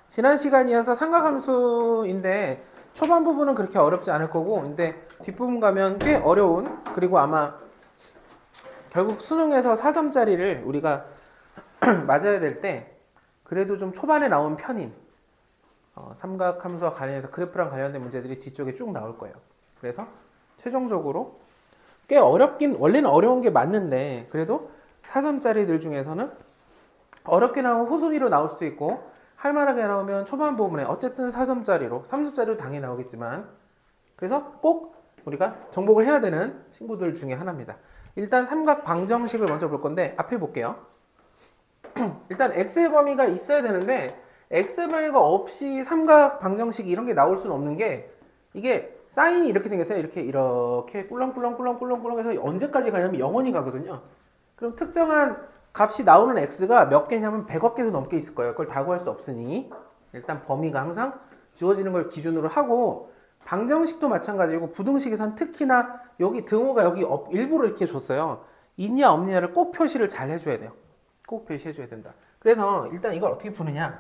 지난 시간이어서 삼각함수인데 초반 부분은 그렇게 어렵지 않을 거고, 근데 뒷부분 가면 꽤 어려운, 그리고 아마 결국 수능에서 4점짜리를 우리가 맞아야 될 때 그래도 좀 초반에 나온 편인 삼각함수와 관련해서 그래프랑 관련된 문제들이 뒤쪽에 쭉 나올 거예요. 그래서 최종적으로 꽤 어렵긴, 원래는 어려운 게 맞는데 그래도 4점짜리들 중에서는 어렵게 나오면 후순위로 나올 수도 있고 할만하게 나오면 초반 부분에 어쨌든 4점짜리로 3점짜리로 당연히 나오겠지만, 그래서 꼭 우리가 정복을 해야 되는 친구들 중에 하나입니다. 일단 삼각 방정식을 먼저 볼 건데 앞에 볼게요. 일단 x의 범위가 있어야 되는데 x의 범위가 없이 삼각 방정식 이런 게 나올 수는 없는 게, 이게 사인이 이렇게 생겼어요. 이렇게 꿀렁꿀렁 해서 언제까지 가냐면 영원히 가거든요. 그럼 특정한 값이 나오는 x가 몇 개냐면 100억 개도 넘게 있을 거예요. 그걸 다 구할 수 없으니 일단 범위가 항상 주어지는 걸 기준으로 하고, 방정식도 마찬가지고 부등식에선 특히나 여기 등호가 여기 일부러 이렇게 줬어요. 있냐 없냐를 꼭 표시를 잘 해줘야 돼요. 꼭 표시해줘야 된다. 그래서 일단 이걸 어떻게 푸느냐,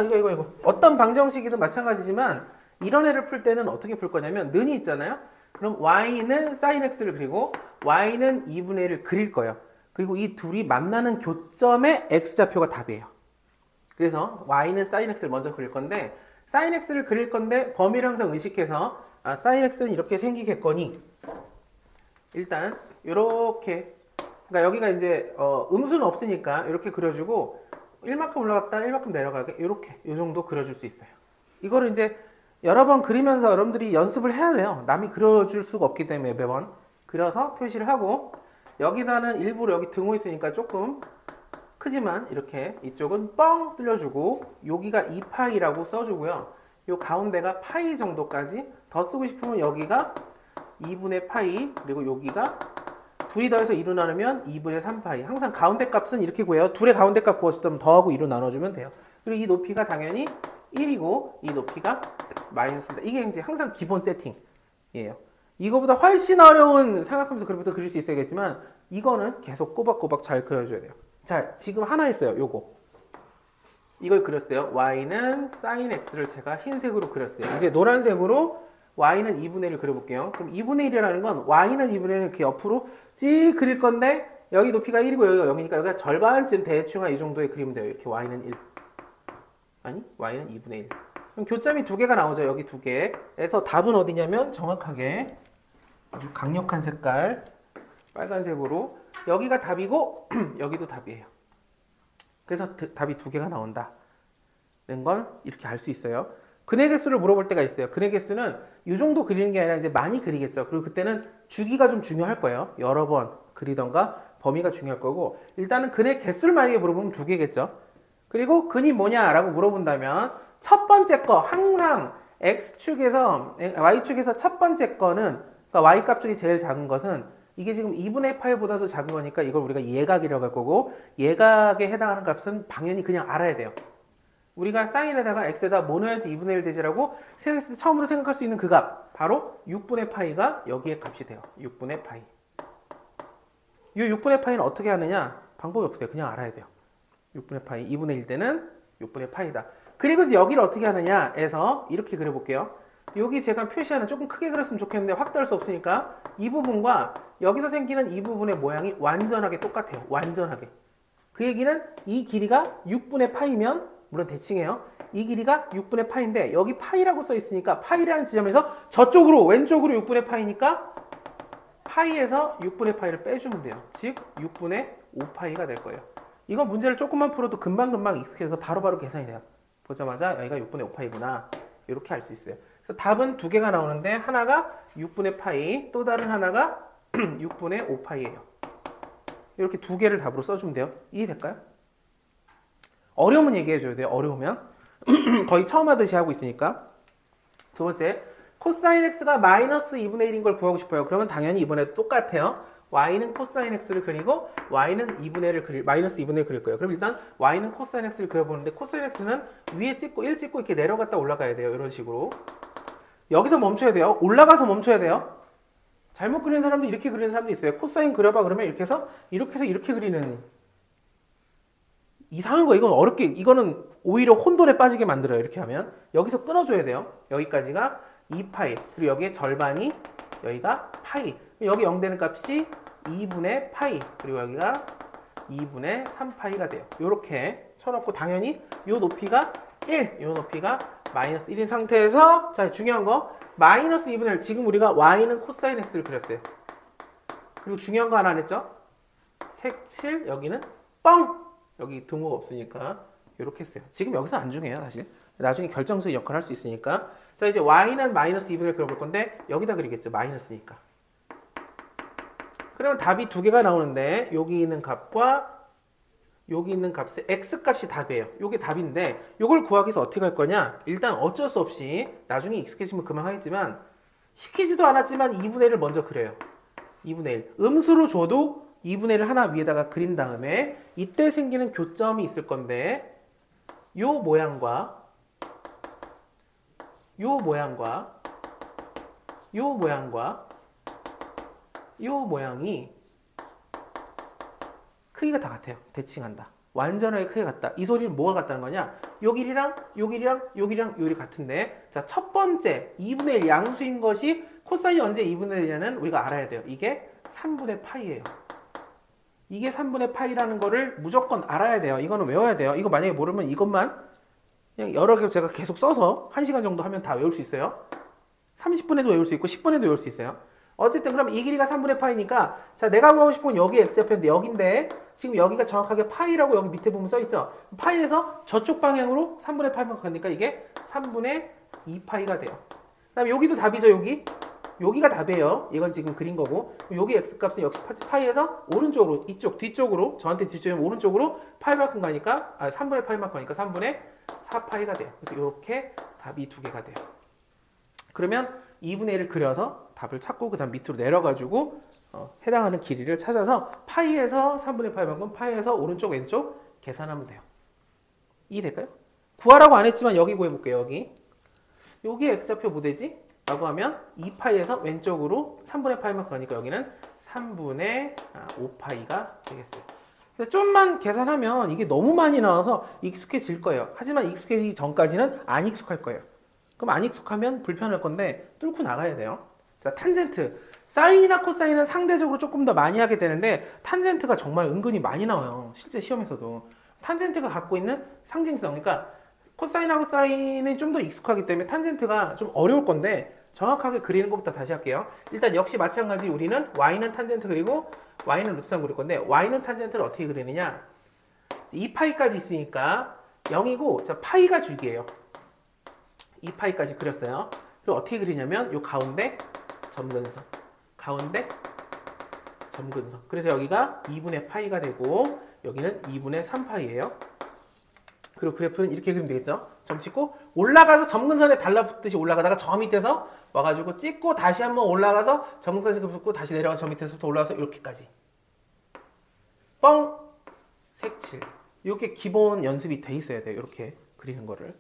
이거 어떤 방정식이든 마찬가지지만 이런 애를 풀 때는 어떻게 풀 거냐면 는이 있잖아요. 그럼 y는 sin x를 그리고 y는 2분의 1을 그릴 거예요. 그리고 이 둘이 만나는 교점의 x좌표가 답이에요. 그래서 y는 sin x를 먼저 그릴 건데, sin x를 그릴 건데 범위를 항상 의식해서 sin x는 이렇게 생기겠거니 일단 이렇게, 그러니까 여기가 이제 음수는 없으니까 이렇게 그려주고 1만큼 올라갔다 1만큼 내려가게 이렇게 이 정도 그려줄 수 있어요. 이거를 이제 여러 번 그리면서 여러분들이 연습을 해야 돼요. 남이 그려줄 수가 없기 때문에 매번 그려서 표시를 하고, 여기다는 일부러 여기 등호 있으니까 조금 크지만 이렇게 이쪽은 뻥 뚫려주고 여기가 2파이라고 써주고요. 요 가운데가 파이 정도까지, 더 쓰고 싶으면 여기가 2분의 파이, 그리고 여기가 둘이 더해서 2로 나누면 2분의 3파이. 항상 가운데 값은 이렇게 구해요. 둘의 가운데 값 구하시면 더하고 2로 나눠주면 돼요. 그리고 이 높이가 당연히 1이고 이 높이가 마이너스입니다. 이게 이제 항상 기본 세팅이에요. 이거보다 훨씬 어려운 삼각함수 그래프도 그릴 수 있어야겠지만 이거는 계속 꼬박꼬박 잘 그려줘야 돼요. 자, 지금 하나 있어요. 요거. 이걸 그렸어요. y는 sin x를 제가 흰색으로 그렸어요. 이제 노란색으로 y는 2분의 1을 그려볼게요. 그럼 2분의 1이라는 건 y는 2분의 1을 이렇게 옆으로 찌 그릴 건데, 여기 높이가 1이고 여기가 0이니까 여기가 절반쯤 대충 이 정도에 그리면 돼요. 이렇게 y는 1. 아니, y는 2분의 1. 그럼 교점이 두 개가 나오죠. 여기 두 개에서 답은 어디냐면 정확하게 아주 강력한 색깔 빨간색으로 여기가 답이고 여기도 답이에요. 그래서 답이 두 개가 나온다는 건 이렇게 알 수 있어요. 근의 개수를 물어볼 때가 있어요. 근의 개수는 이 정도 그리는 게 아니라 이제 많이 그리겠죠. 그리고 그때는 주기가 좀 중요할 거예요. 여러 번 그리던가 범위가 중요할 거고, 일단은 근의 개수를 만약에 물어보면 두 개겠죠. 그리고 근이 뭐냐라고 물어본다면 첫 번째 거, 항상 y축에서 첫 번째 거는, 그러니까 y값 중에 제일 작은 것은 이게 지금 2분의 8보다도 작은 거니까 이걸 우리가 예각이라고 할 거고, 예각에 해당하는 값은 당연히 그냥 알아야 돼요. 우리가 사인에다가 x에다 뭐 넣어야지 2분의 1 되지라고 생각했을 때 처음으로 생각할 수 있는 그 값, 바로 6분의 파이가 여기에 값이 돼요. 6분의 파이. 이 6분의 파이는 어떻게 하느냐? 방법이 없어요. 그냥 알아야 돼요. 6분의 파이, 2분의 1 때는 6분의 파이다. 그리고 이제 여기를 어떻게 하느냐 해서 이렇게 그려볼게요. 여기 제가 표시하는, 조금 크게 그렸으면 좋겠는데 확대할 수 없으니까 이 부분과 여기서 생기는 이 부분의 모양이 완전하게 똑같아요. 완전하게. 그 얘기는 이 길이가 6분의 파이면, 물론 대칭해요. 이 길이가 6분의 파인데 여기 파이라고 써 있으니까 파이라는 지점에서 저쪽으로 왼쪽으로 6분의 파이니까 파이에서 6분의 파이를 빼주면 돼요. 즉 6분의 5파이가 될 거예요. 이거 문제를 조금만 풀어도 금방금방 익숙해서 바로바로 계산이 돼요. 보자마자 여기가 6분의 5파이구나. 이렇게 알 수 있어요. 그래서 답은 두 개가 나오는데 하나가 6분의 파이, 또 다른 하나가 6분의 5파이예요. 이렇게 두 개를 답으로 써주면 돼요. 이해될까요? 어려우면 얘기해줘야 돼요. 어려우면. 거의 처음 하듯이 하고 있으니까. 두 번째, 코사인 x가 마이너스 2분의 1인 걸 구하고 싶어요. 그러면 당연히 이번에도 똑같아요. y는 코사인 x를 그리고 y는 2분의 1을 마이너스 2분의 1을 그릴 거예요. 그럼 일단 y는 코사인 x를 그려보는데, 코사인 x는 위에 찍고 1 찍고 이렇게 내려갔다 올라가야 돼요. 이런 식으로. 여기서 멈춰야 돼요. 올라가서 멈춰야 돼요. 잘못 그리는 사람도 이렇게 그리는 사람도 있어요. 코사인 그려봐 그러면 이렇게 해서 이렇게 그리는 이상한 거 이건 어렵게 이거는 오히려 혼돈에 빠지게 만들어요. 이렇게 하면 여기서 끊어줘야 돼요. 여기까지가 2파이 그리고 여기에 절반이 여기가 파이 여기 0 되는 값이 2분의 파이 그리고 여기가 2분의 3파이가 돼요. 이렇게 쳐놓고 당연히 이 높이가 1, 이 높이가 마이너스 1인 상태에서 자 중요한 거 마이너스 2분의 1 지금 우리가 y는 코사인 x를 그렸어요. 그리고 중요한 거 하나 안 했죠? 색칠 여기는 뻥! 여기 등호가 없으니까 이렇게 했어요. 지금 여기서 안 중요해요 사실. 나중에 결정적인 역할을 할 수 있으니까 자 이제 y는 마이너스 2분의 1 그려볼 건데 여기다 그리겠죠. 마이너스니까. 그러면 답이 두 개가 나오는데 여기 있는 값과 여기 있는 값의 x값이 답이에요. 이게 답인데 이걸 구하기 위해서 어떻게 할 거냐? 일단 어쩔 수 없이 나중에 익숙해지면 그만 하겠지만 시키지도 않았지만 2분의 1을 먼저 그려요. 2분의 1. 음수로 줘도 2분의 1을 하나 위에다가 그린 다음에 이때 생기는 교점이 있을 건데 요 모양과 요 모양과 요 모양과 요 모양이 크기가 다 같아요. 대칭한다. 완전하게 크기가 같다. 이 소리는 뭐가 같다는 거냐? 요 길이랑 요 길이랑 요 길이랑 요 길이 같은데 자, 첫 번째 2분의 1 양수인 것이 코사인이 언제 2분의 1이냐는 우리가 알아야 돼요. 이게 3분의 파이예요. 이게 3분의 파이라는 거를 무조건 알아야 돼요. 이거는 외워야 돼요. 이거 만약에 모르면 이것만 그냥 여러 개 제가 계속 써서 1시간 정도 하면 다 외울 수 있어요. 30분에도 외울 수 있고 10분에도 외울 수 있어요. 어쨌든 그럼 이 길이가 3분의 파이니까 자 내가 구하고 싶은 건 여기 x좌표인데 여기인데 지금 여기가 정확하게 파이라고 여기 밑에 보면 써있죠. 파이에서 저쪽 방향으로 3분의 파이만 가니까 이게 3분의 2파이가 돼요. 그 다음에 여기도 답이죠. 여기가 답이에요. 이건 지금 그린 거고 여기 x값은 역시 파이에서 오른쪽으로 이쪽 뒤쪽으로 저한테 뒤쪽이면 오른쪽으로 파이만큼 가니까 3분의 파이만큼 가니까 3분의 4파이가 돼요. 그래서 이렇게 답이 두 개가 돼요. 그러면 2분의 1을 그려서 답을 찾고 그 다음 밑으로 내려가지고 해당하는 길이를 찾아서 파이에서 3분의 파이만큼 파이에서 오른쪽 왼쪽 계산하면 돼요. 이해될까요? 구하라고 안 했지만 여기 구해볼게요. 여기 x좌표 뭐 되지? 라고 하면 2파이에서 왼쪽으로 3분의 파이만큼 가니까 여기는 3분의 5파이가 되겠어요. 그래서 좀만 계산하면 이게 너무 많이 나와서 익숙해질 거예요. 하지만 익숙해지기 전까지는 안 익숙할 거예요. 그럼 안 익숙하면 불편할 건데 뚫고 나가야 돼요. 자, 탄젠트. 사인이나 코사인은 상대적으로 조금 더 많이 하게 되는데 탄젠트가 정말 은근히 많이 나와요. 실제 시험에서도. 탄젠트가 갖고 있는 상징성. 그러니까 코사인하고 사인은 좀 더 익숙하기 때문에 탄젠트가 좀 어려울 건데 정확하게 그리는 것부터 다시 할게요. 일단 역시 마찬가지 우리는 y는 탄젠트 그리고 y는 루트 3 그릴 건데 y는 탄젠트를 어떻게 그리느냐. 2파이까지 있으니까 0이고 자, 파이가 주기예요. 2파이까지 그렸어요. 그리고 어떻게 그리냐면 요 가운데 점근선 가운데 점근선 그래서 여기가 2분의 파이가 되고 여기는 2분의 3파이예요. 그리고 그래프는 이렇게 그리면 되겠죠. 점 찍고 올라가서 점근선에 달라붙듯이 올라가다가 저 밑에서 와가지고 찍고 다시 한번 올라가서 점근선에 붙고 다시 내려가서 저 밑에서부터 올라가서 이렇게까지 뻥 색칠 이렇게 기본 연습이 돼 있어야 돼요. 이렇게 그리는 거를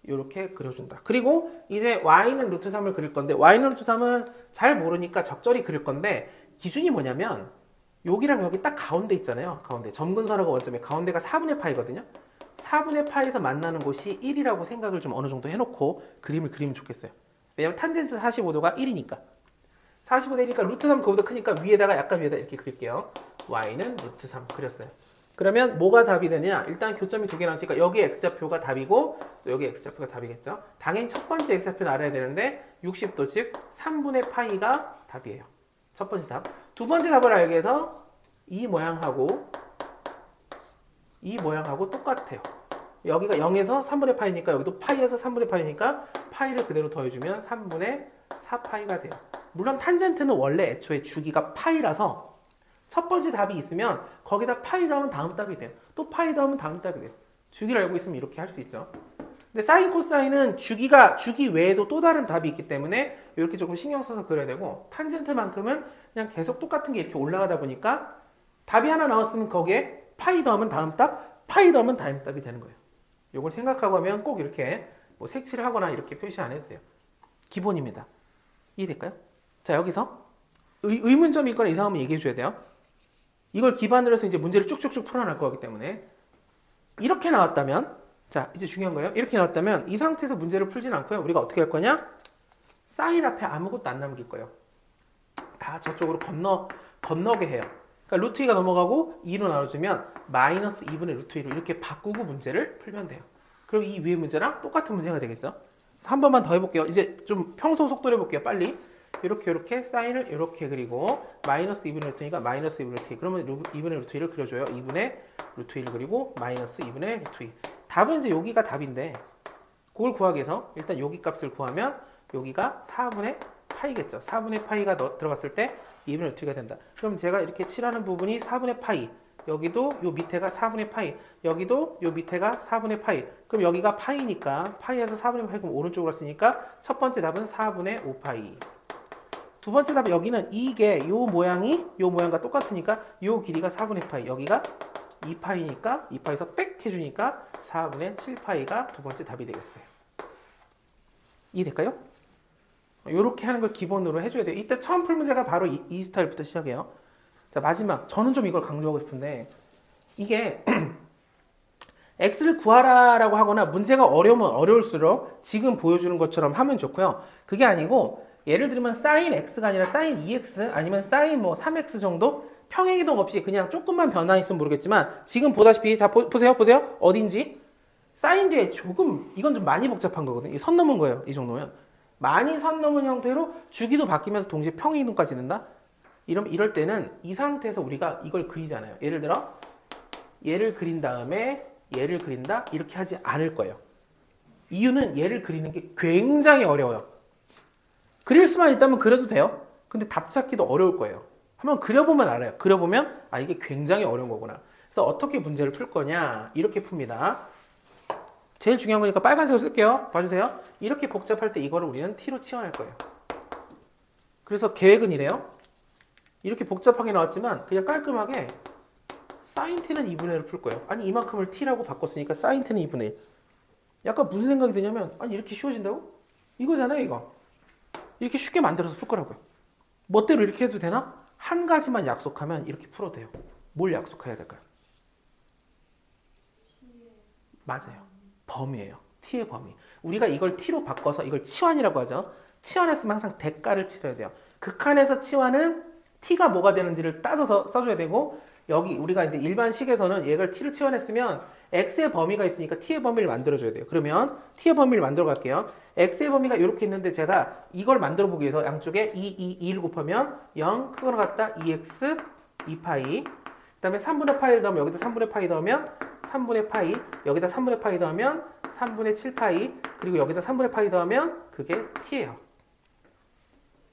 이렇게 그려준다. 그리고 이제 y는 루트 3을 그릴 건데 y는 루트 3은 잘 모르니까 적절히 그릴 건데 기준이 뭐냐면 여기랑 여기 딱 가운데 있잖아요. 가운데 점근선하고 원점의 가운데가 4분의 파이거든요. 4분의 파에서 만나는 곳이 1이라고 생각을 좀 어느 정도 해놓고 그림을 그리면 좋겠어요. 왜냐면 탄젠트 45도가 1이니까 45도 1이니까 루트 3 그거보다 크니까 위에다가 약간 위에다 이렇게 그릴게요. y는 루트 3 그렸어요. 그러면 뭐가 답이 되냐? 일단 교점이 두 개 나왔으니까 여기 x좌표가 답이고 또 여기 x좌표가 답이겠죠. 당연히 첫 번째 x좌표는 알아야 되는데 60도 즉 3분의 파이가 답이에요. 첫 번째 답. 두 번째 답을 알기 위해서 이 모양하고 똑같아요. 여기가 0에서 3분의 파이니까 여기도 파이에서 3분의 파이니까 파이를 그대로 더해주면 3분의 4파이가 돼요. 물론 탄젠트는 원래 애초에 주기가 파이라서 첫 번째 답이 있으면 거기다 파이 더하면 다음 답이 돼요. 또 파이 더하면 다음 답이 돼요. 주기를 알고 있으면 이렇게 할 수 있죠. 근데 사인 코사인은 주기 외에도 또 다른 답이 있기 때문에 이렇게 조금 신경 써서 그려야 되고 탄젠트만큼은 그냥 계속 똑같은 게 이렇게 올라가다 보니까 답이 하나 나왔으면 거기에 파이 더하면 다음 답, 파이 더하면 다음 답이 되는 거예요. 이걸 생각하고 하면 꼭 이렇게 뭐 색칠을 하거나 이렇게 표시 안 해도 돼요. 기본입니다. 이해될까요? 자, 여기서 의문점이 있거나 이상하면 얘기해 줘야 돼요. 이걸 기반으로 해서 이제 문제를 쭉쭉쭉 풀어날 거기 때문에 이렇게 나왔다면, 자, 이제 중요한 거예요. 이렇게 나왔다면 이 상태에서 문제를 풀진 않고요. 우리가 어떻게 할 거냐? 사인 앞에 아무것도 안 남길 거예요. 다 저쪽으로 건너게 해요. 그러니까 루트 2가 넘어가고 2로 나눠주면 마이너스 2분의 루트 2로 이렇게 바꾸고 문제를 풀면 돼요. 그럼 이 위의 문제랑 똑같은 문제가 되겠죠. 그래서 한 번만 더 해볼게요. 이제 좀 평소 속도로 해볼게요. 빨리. 이렇게 사인을 이렇게 그리고 마이너스 2분의 루트 2가 마이너스 2분의 루트 2. 그러면 2분의 루트 2를 그려줘요. 2분의 루트 2를 그리고 마이너스 2분의 루트 2. 답은 이제 여기가 답인데 그걸 구하기 위해서 일단 여기 값을 구하면 여기가 4분의 파이겠죠. 4분의 파이가 들어갔을 때 2분의 루트 2가 된다. 그럼 제가 이렇게 칠하는 부분이 4분의 파이, 여기도 요 밑에가 4분의 파이, 여기도 요 밑에가 4분의 파이. 그럼 여기가 파이니까 파이에서 4분의 파이 그럼 오른쪽으로 갔으니까 첫 번째 답은 4분의 5파이. 두 번째 답은 여기는 이게 요 모양이 요 모양과 똑같으니까 요 길이가 4분의 파이, 여기가 2파이니까 2파이에서 빽 해주니까 4분의 7파이가 두 번째 답이 되겠어요. 이해될까요? 이렇게 하는 걸 기본으로 해줘야 돼요. 이때 처음 풀 문제가 바로 이 스타일부터 시작해요. 자, 마지막. 저는 좀 이걸 강조하고 싶은데 이게 x를 구하라라고 하거나 문제가 어려우면 어려울수록 지금 보여주는 것처럼 하면 좋고요. 그게 아니고 예를 들면 sin x가 아니라 sin 2x 아니면 sin 뭐 3x 정도 평행이동 없이 그냥 조금만 변화했으면 모르겠지만 지금 보다시피 자 보세요. 어딘지 sin 뒤에 조금 이건 좀 많이 복잡한 거거든요. 선 넘은 거예요. 이 정도면 많이 선 넘은 형태로 주기도 바뀌면서 동시에 평행이동까지 된다. 이럴 때는 이 상태에서 우리가 이걸 그리잖아요. 예를 들어 얘를 그린 다음에 얘를 그린다 이렇게 하지 않을 거예요. 이유는 얘를 그리는 게 굉장히 어려워요. 그릴 수만 있다면 그려도 돼요. 근데 답 찾기도 어려울 거예요. 한번 그려보면 알아요. 그려보면 아 이게 굉장히 어려운 거구나. 그래서 어떻게 문제를 풀 거냐 이렇게 풉니다. 제일 중요한 거니까 빨간색을 쓸게요. 봐주세요. 이렇게 복잡할 때 이거를 우리는 t로 치환할 거예요. 그래서 계획은 이래요. 이렇게 복잡하게 나왔지만 그냥 깔끔하게 sin t는 2분의 1을 풀 거예요. 아니 이만큼을 t라고 바꿨으니까 sin t는 2분의 1. 약간 무슨 생각이 드냐면 아니 이렇게 쉬워진다고? 이거잖아요 이거. 이렇게 쉽게 만들어서 풀 거라고요. 멋대로 이렇게 해도 되나? 한 가지만 약속하면 이렇게 풀어도 돼요. 뭘 약속해야 될까요? 맞아요. 범위예요. t의 범위. 우리가 이걸 t로 바꿔서 이걸 치환이라고 하죠. 치환했으면 항상 대가를 치러야 돼요. 극한에서 치환은 t가 뭐가 되는지를 따져서 써줘야 되고 여기 우리가 이제 일반 식에서는 얘를 t를 치환했으면 x의 범위가 있으니까 t의 범위를 만들어줘야 돼요. 그러면 t의 범위를 만들어 갈게요. x의 범위가 이렇게 있는데 제가 이걸 만들어 보기 위해서 양쪽에 2를 곱하면 0, 크거나 같다 2x 2파이 그 다음에 3분의 파이를 넣으면 여기다 3분의 파이 넣으면 3분의 파이 여기다 3분의 파이 넣으면 3분의 7파이 그리고 여기다 3분의 파이 넣으면 그게 t예요.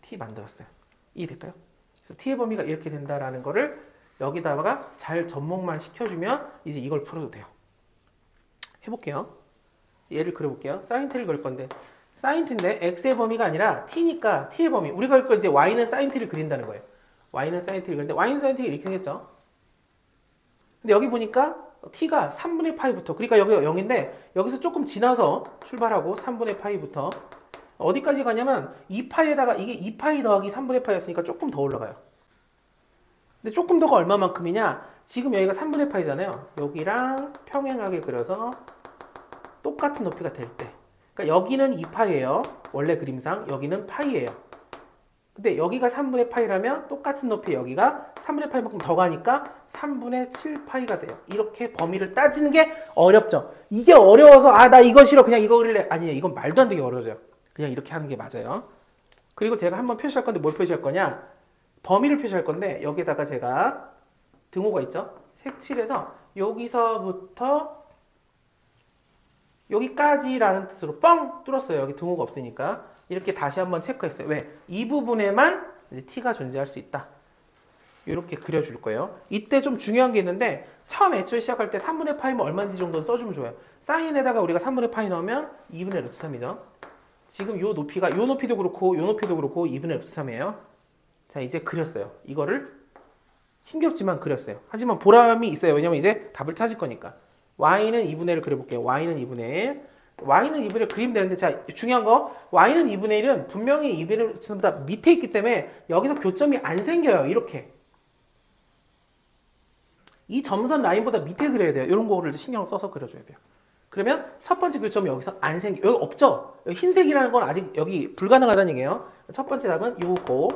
t 만들었어요. 이해될까요? 그래서 t의 범위가 이렇게 된다라는 거를 여기다가 잘 접목만 시켜주면 이제 이걸 풀어도 돼요. 해볼게요. 얘를 그려볼게요. sin t를 그릴 건데 sin t인데 x의 범위가 아니라 t니까 t의 범위 우리가 그럴 거 이제 y는 sin t를 그린다는 거예요. y는 sin t를 그리는데 y는 sin t가 이렇게 생겼죠. 근데 여기 보니까 t가 3분의 파이부터 그러니까 여기가 0인데 여기서 조금 지나서 출발하고 3분의 파이부터 어디까지 가냐면 2파이에다가 이게 2파이 더하기 3분의 파이였으니까 조금 더 올라가요. 근데 조금 더가 얼마만큼이냐? 지금 여기가 3분의 파이잖아요. 여기랑 평행하게 그려서 똑같은 높이가 될 때. 그러니까 여기는 2파이예요. 원래 그림상. 여기는 파이예요. 근데 여기가 3분의 파이라면 똑같은 높이 여기가 3분의 파이만큼 더 가니까 3분의 7파이가 돼요. 이렇게 범위를 따지는 게 어렵죠. 이게 어려워서 아 나 이거 싫어 그냥 이거 그릴래. 아니에요. 이건 말도 안 되게 어려워져요. 그냥 이렇게 하는 게 맞아요. 그리고 제가 한번 표시할 건데 뭘 표시할 거냐? 범위를 표시할 건데 여기다가 제가 등호가 있죠? 색칠해서 여기서부터 여기까지라는 뜻으로 뻥 뚫었어요. 여기 등호가 없으니까. 이렇게 다시 한번 체크했어요. 왜? 이 부분에만 이제 t가 존재할 수 있다. 이렇게 그려줄 거예요. 이때 좀 중요한 게 있는데 처음 애초에 시작할 때 3분의 파이면 얼마인지 정도는 써주면 좋아요. 사인에다가 우리가 3분의 파이 넣으면 2분의 루트 3이죠. 지금 요 높이가 요 높이도 그렇고 요 높이도 그렇고 2분의 루트 3이에요. 자 이제 그렸어요. 이거를 힘겹지만 그렸어요. 하지만 보람이 있어요. 왜냐면 이제 답을 찾을 거니까. y는 2분의 1을 그려볼게요. y는 2분의 1. y는 2분의 1 그리면 되는데 자 중요한 거 y는 2분의 1은 분명히 2분의 1보다 밑에 있기 때문에 여기서 교점이 안 생겨요. 이렇게. 이 점선 라인보다 밑에 그려야 돼요. 이런 거를 신경 써서 그려줘야 돼요. 그러면 첫 번째 교점이 여기서 안 생겨. 여기 없죠? 여기 흰색이라는 건 아직 여기 불가능하다는 얘기예요. 첫 번째 답은 요거,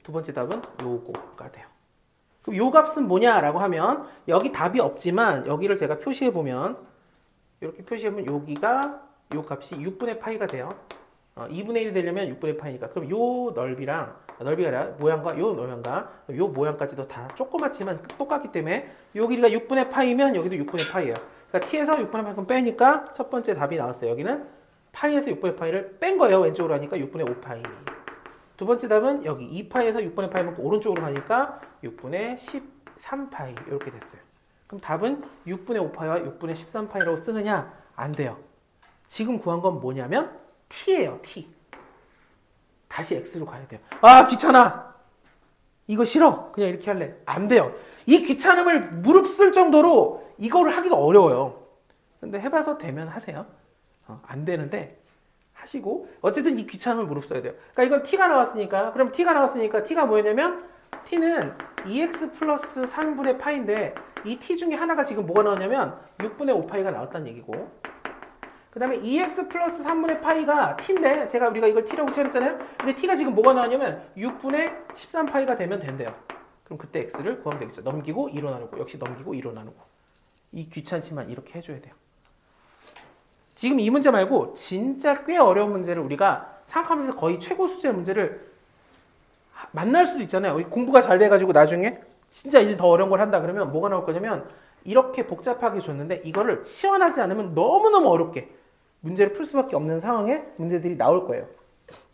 두 번째 답은 요거가 돼요. 그럼 요 값은 뭐냐라고 하면 여기 답이 없지만 여기를 제가 표시해 보면 이렇게 표시하면 여기가 요 값이 6분의 파이가 돼요. 2분의 1이 되려면 6분의 파이니까. 그럼 요 넓이가 아니라 모양과 요 모양과 요 모양까지도 다 조그맣지만 똑같기 때문에 요 길이가 6분의 파이면 여기도 6분의 파이예요. 그러니까 t에서 6분의 파이만큼 빼니까 첫 번째 답이 나왔어요. 여기는 파이에서 6분의 파이를 뺀 거예요. 왼쪽으로 하니까 6분의 5파이. 두 번째 답은 여기 2파이에서 6분의 파이만큼 오른쪽으로 하니까 6분의 13파이 이렇게 됐어요. 그럼 답은 6분의 5파이와 6분의 13파이라고 쓰느냐? 안 돼요. 지금 구한 건 뭐냐면 t예요. t. 다시 x로 가야 돼요. 아 귀찮아. 이거 싫어. 그냥 이렇게 할래. 안 돼요. 이 귀찮음을 무릅쓸 정도로 이거를 하기가 어려워요. 근데 해봐서 되면 하세요. 안 되는데 하시고 어쨌든 이 귀찮음을 무릅써야 돼요. 그러니까 이건 t가 나왔으니까 그럼 t가 나왔으니까 t가 뭐였냐면 t는 2x 플러스 3분의 파인데 이 t 중에 하나가 지금 뭐가 나왔냐면 6분의 5파이가 나왔다는 얘기고 그 다음에 2x 플러스 3분의 파이가 t인데 우리가 이걸 t라고 칠했잖아요. 근데 t가 지금 뭐가 나왔냐면 6분의 13파이가 되면 된대요. 그럼 그때 x를 구하면 되겠죠. 넘기고 2로 나누고 역시 넘기고 2로 나누고 이 귀찮지만 이렇게 해줘야 돼요. 지금 이 문제 말고 진짜 꽤 어려운 문제를 우리가 생각하면서 거의 최고 수준의 문제를 만날 수도 있잖아요. 우리 공부가 잘 돼가지고 나중에 진짜 이제 더 어려운 걸 한다 그러면 뭐가 나올 거냐면 이렇게 복잡하게 줬는데 이거를 치환하지 않으면 너무너무 어렵게 문제를 풀 수밖에 없는 상황에 문제들이 나올 거예요.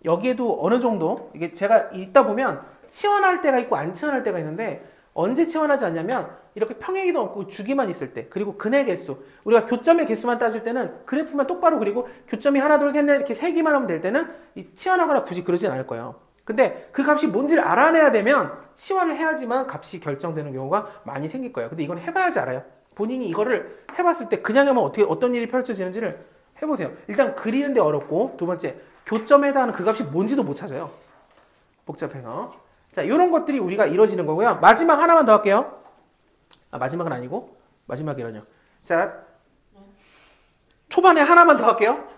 여기에도 어느 정도 이게 제가 읽다 보면 치환할 때가 있고 안 치환할 때가 있는데 언제 치환하지 않냐면 이렇게 평행이동 없고 주기만 있을 때 그리고 근의 개수 우리가 교점의 개수만 따질 때는 그래프만 똑바로 그리고 교점이 하나 둘 셋 넷 이렇게 세기만 하면 될 때는 치환하거나 굳이 그러진 않을 거예요. 근데 그 값이 뭔지를 알아내야 되면 치환을 해야지만 값이 결정되는 경우가 많이 생길 거예요. 근데 이건 해봐야지 알아요. 본인이 이거를 해봤을 때 그냥 하면 어떤 일이 펼쳐지는지를 해보세요. 일단 그리는데 어렵고 두 번째 교점에 해당하는 그 값이 뭔지도 못 찾아요. 복잡해서. 자, 이런 것들이 우리가 이루어지는 거고요. 마지막 하나만 더 할게요. 마지막은 아니고 마지막이라뇨. 자, 초반에 하나만 더 할게요.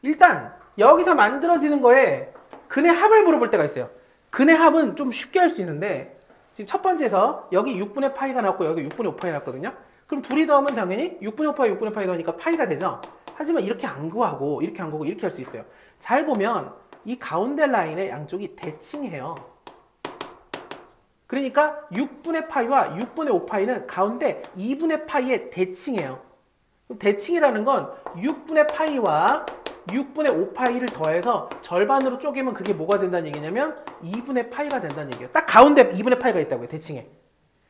일단 여기서 만들어지는 거에 근의 합을 물어볼 때가 있어요. 근의 합은 좀 쉽게 할 수 있는데 지금 첫 번째에서 여기 6분의 파이가 나왔고 여기 6분의 5파이 나왔거든요. 그럼 둘이 더하면 당연히 6분의 5파이, 6분의 파이 더하니까 파이가 되죠. 하지만 이렇게 안 구하고 이렇게 안 구하고 이렇게 할 수 있어요. 잘 보면 이 가운데 라인의 양쪽이 대칭해요. 그러니까 6분의 파이와 6분의 5파이는 가운데 2분의 파이의 대칭이에요. 대칭이라는 건 6분의 파이와 6분의 5파이를 더해서 절반으로 쪼개면 그게 뭐가 된다는 얘기냐면 2분의 파이가 된다는 얘기예요. 딱 가운데 2분의 파이가 있다고요. 대칭에.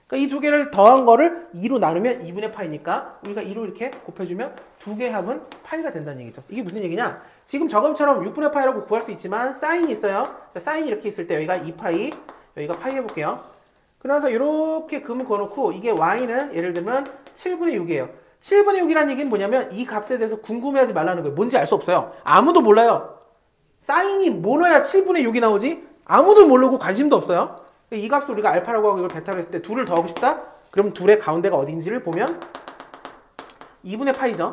그러니까 이 두 개를 더한 거를 2로 나누면 2분의 파이니까 우리가 2로 이렇게 곱해주면 두 개 합은 파이가 된다는 얘기죠. 이게 무슨 얘기냐? 지금 저금처럼 6분의 파이라고 구할 수 있지만 사인이 있어요. 사인이 이렇게 있을 때 여기가 2파이, 여기가 파이 해볼게요. 그래서 이렇게 금을 그어놓고 이게 y는 예를 들면 7분의 6이에요. 7분의 6이라는 얘기는 뭐냐면 이 값에 대해서 궁금해하지 말라는 거예요. 뭔지 알 수 없어요. 아무도 몰라요. 사인이 뭐 넣어야 7분의 6이 나오지? 아무도 모르고 관심도 없어요. 이 값을 우리가 알파라고 하고 이걸 베타로 했을 때 둘을 더하고 싶다? 그럼 둘의 가운데가 어딘지를 보면 2분의 파이죠.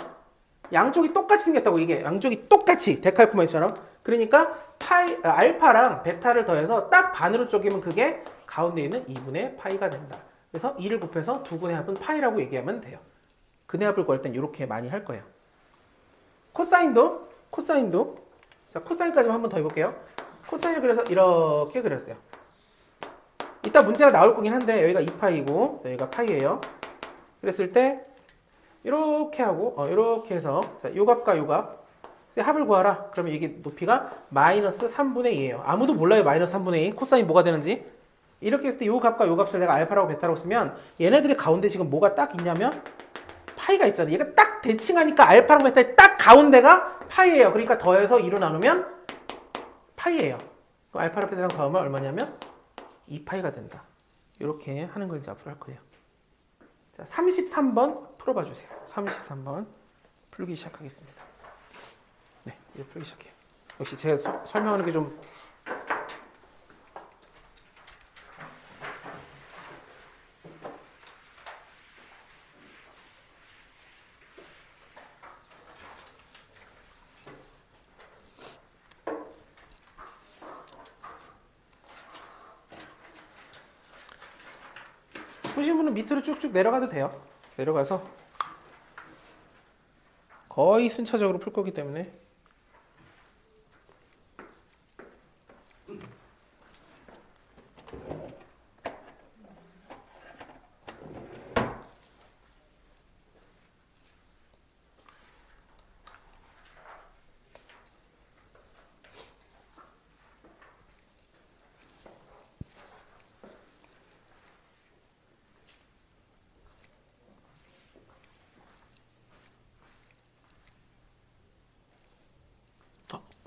양쪽이 똑같이 생겼다고 이게 양쪽이 똑같이 데칼코마니처럼 그러니까 알파랑 베타를 더해서 딱 반으로 쪼개면 그게 가운데 있는 2분의 파이가 된다. 그래서 2를 곱해서 두 근의 합은 파이라고 얘기하면 돼요. 근의 합을 구할 땐 이렇게 많이 할 거예요. 코사인도 자 코사인까지만 한번 더 해볼게요. 코사인을 그래서 이렇게 그렸어요. 이따 문제가 나올 거긴 한데 여기가 2파이고 여기가 파이예요. 그랬을 때 이렇게 하고 이렇게 해서 자, 요 값과 요 값 합을 구하라. 그러면 이게 높이가 마이너스 3분의 2예요. 아무도 몰라요. 마이너스 3분의 2 코사인 뭐가 되는지. 이렇게 했을 때 요 값과 요 값을 내가 알파라고 베타라고 쓰면 얘네들의 가운데 지금 뭐가 딱 있냐면 파이가 있잖아요. 얘가 딱 대칭하니까 알파랑 베타의 딱 가운데가 파이예요. 그러니까 더해서 2로 나누면 파이예요. 그럼 알파랑 베타랑 더하면 얼마냐면 2파이가 된다. 이렇게 하는 걸 이제 앞으로 할 거예요. 자, 33번 풀어봐 주세요. 33번 풀기 시작하겠습니다. 네, 이제 풀기 시작해요. 역시 제가 설명하는 게 좀 푸신 분은 밑으로 쭉쭉 내려가도 돼요. 내려가서 거의 순차적으로 풀 거기 때문에.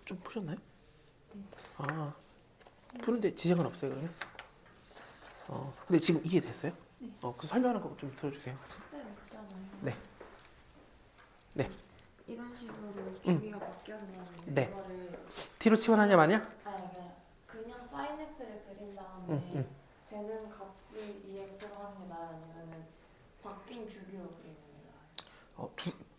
좀 푸셨나요? 아, 푸는데 지장은 없어요 그러면? 근데 지금 이해됐어요? 네. 그 설명하는 거 좀 들어주세요. 같이. 있잖아요. 네. 네. 이런 식으로 주기가 바뀌었냐면 네. 이거를 T로 치환하냐 마냐? 그냥 사인 x를 그린 다음에 응. 되는 값을 EX로 하는 게 나아요? 아니면 바뀐 주기로 그리는 게 나아요?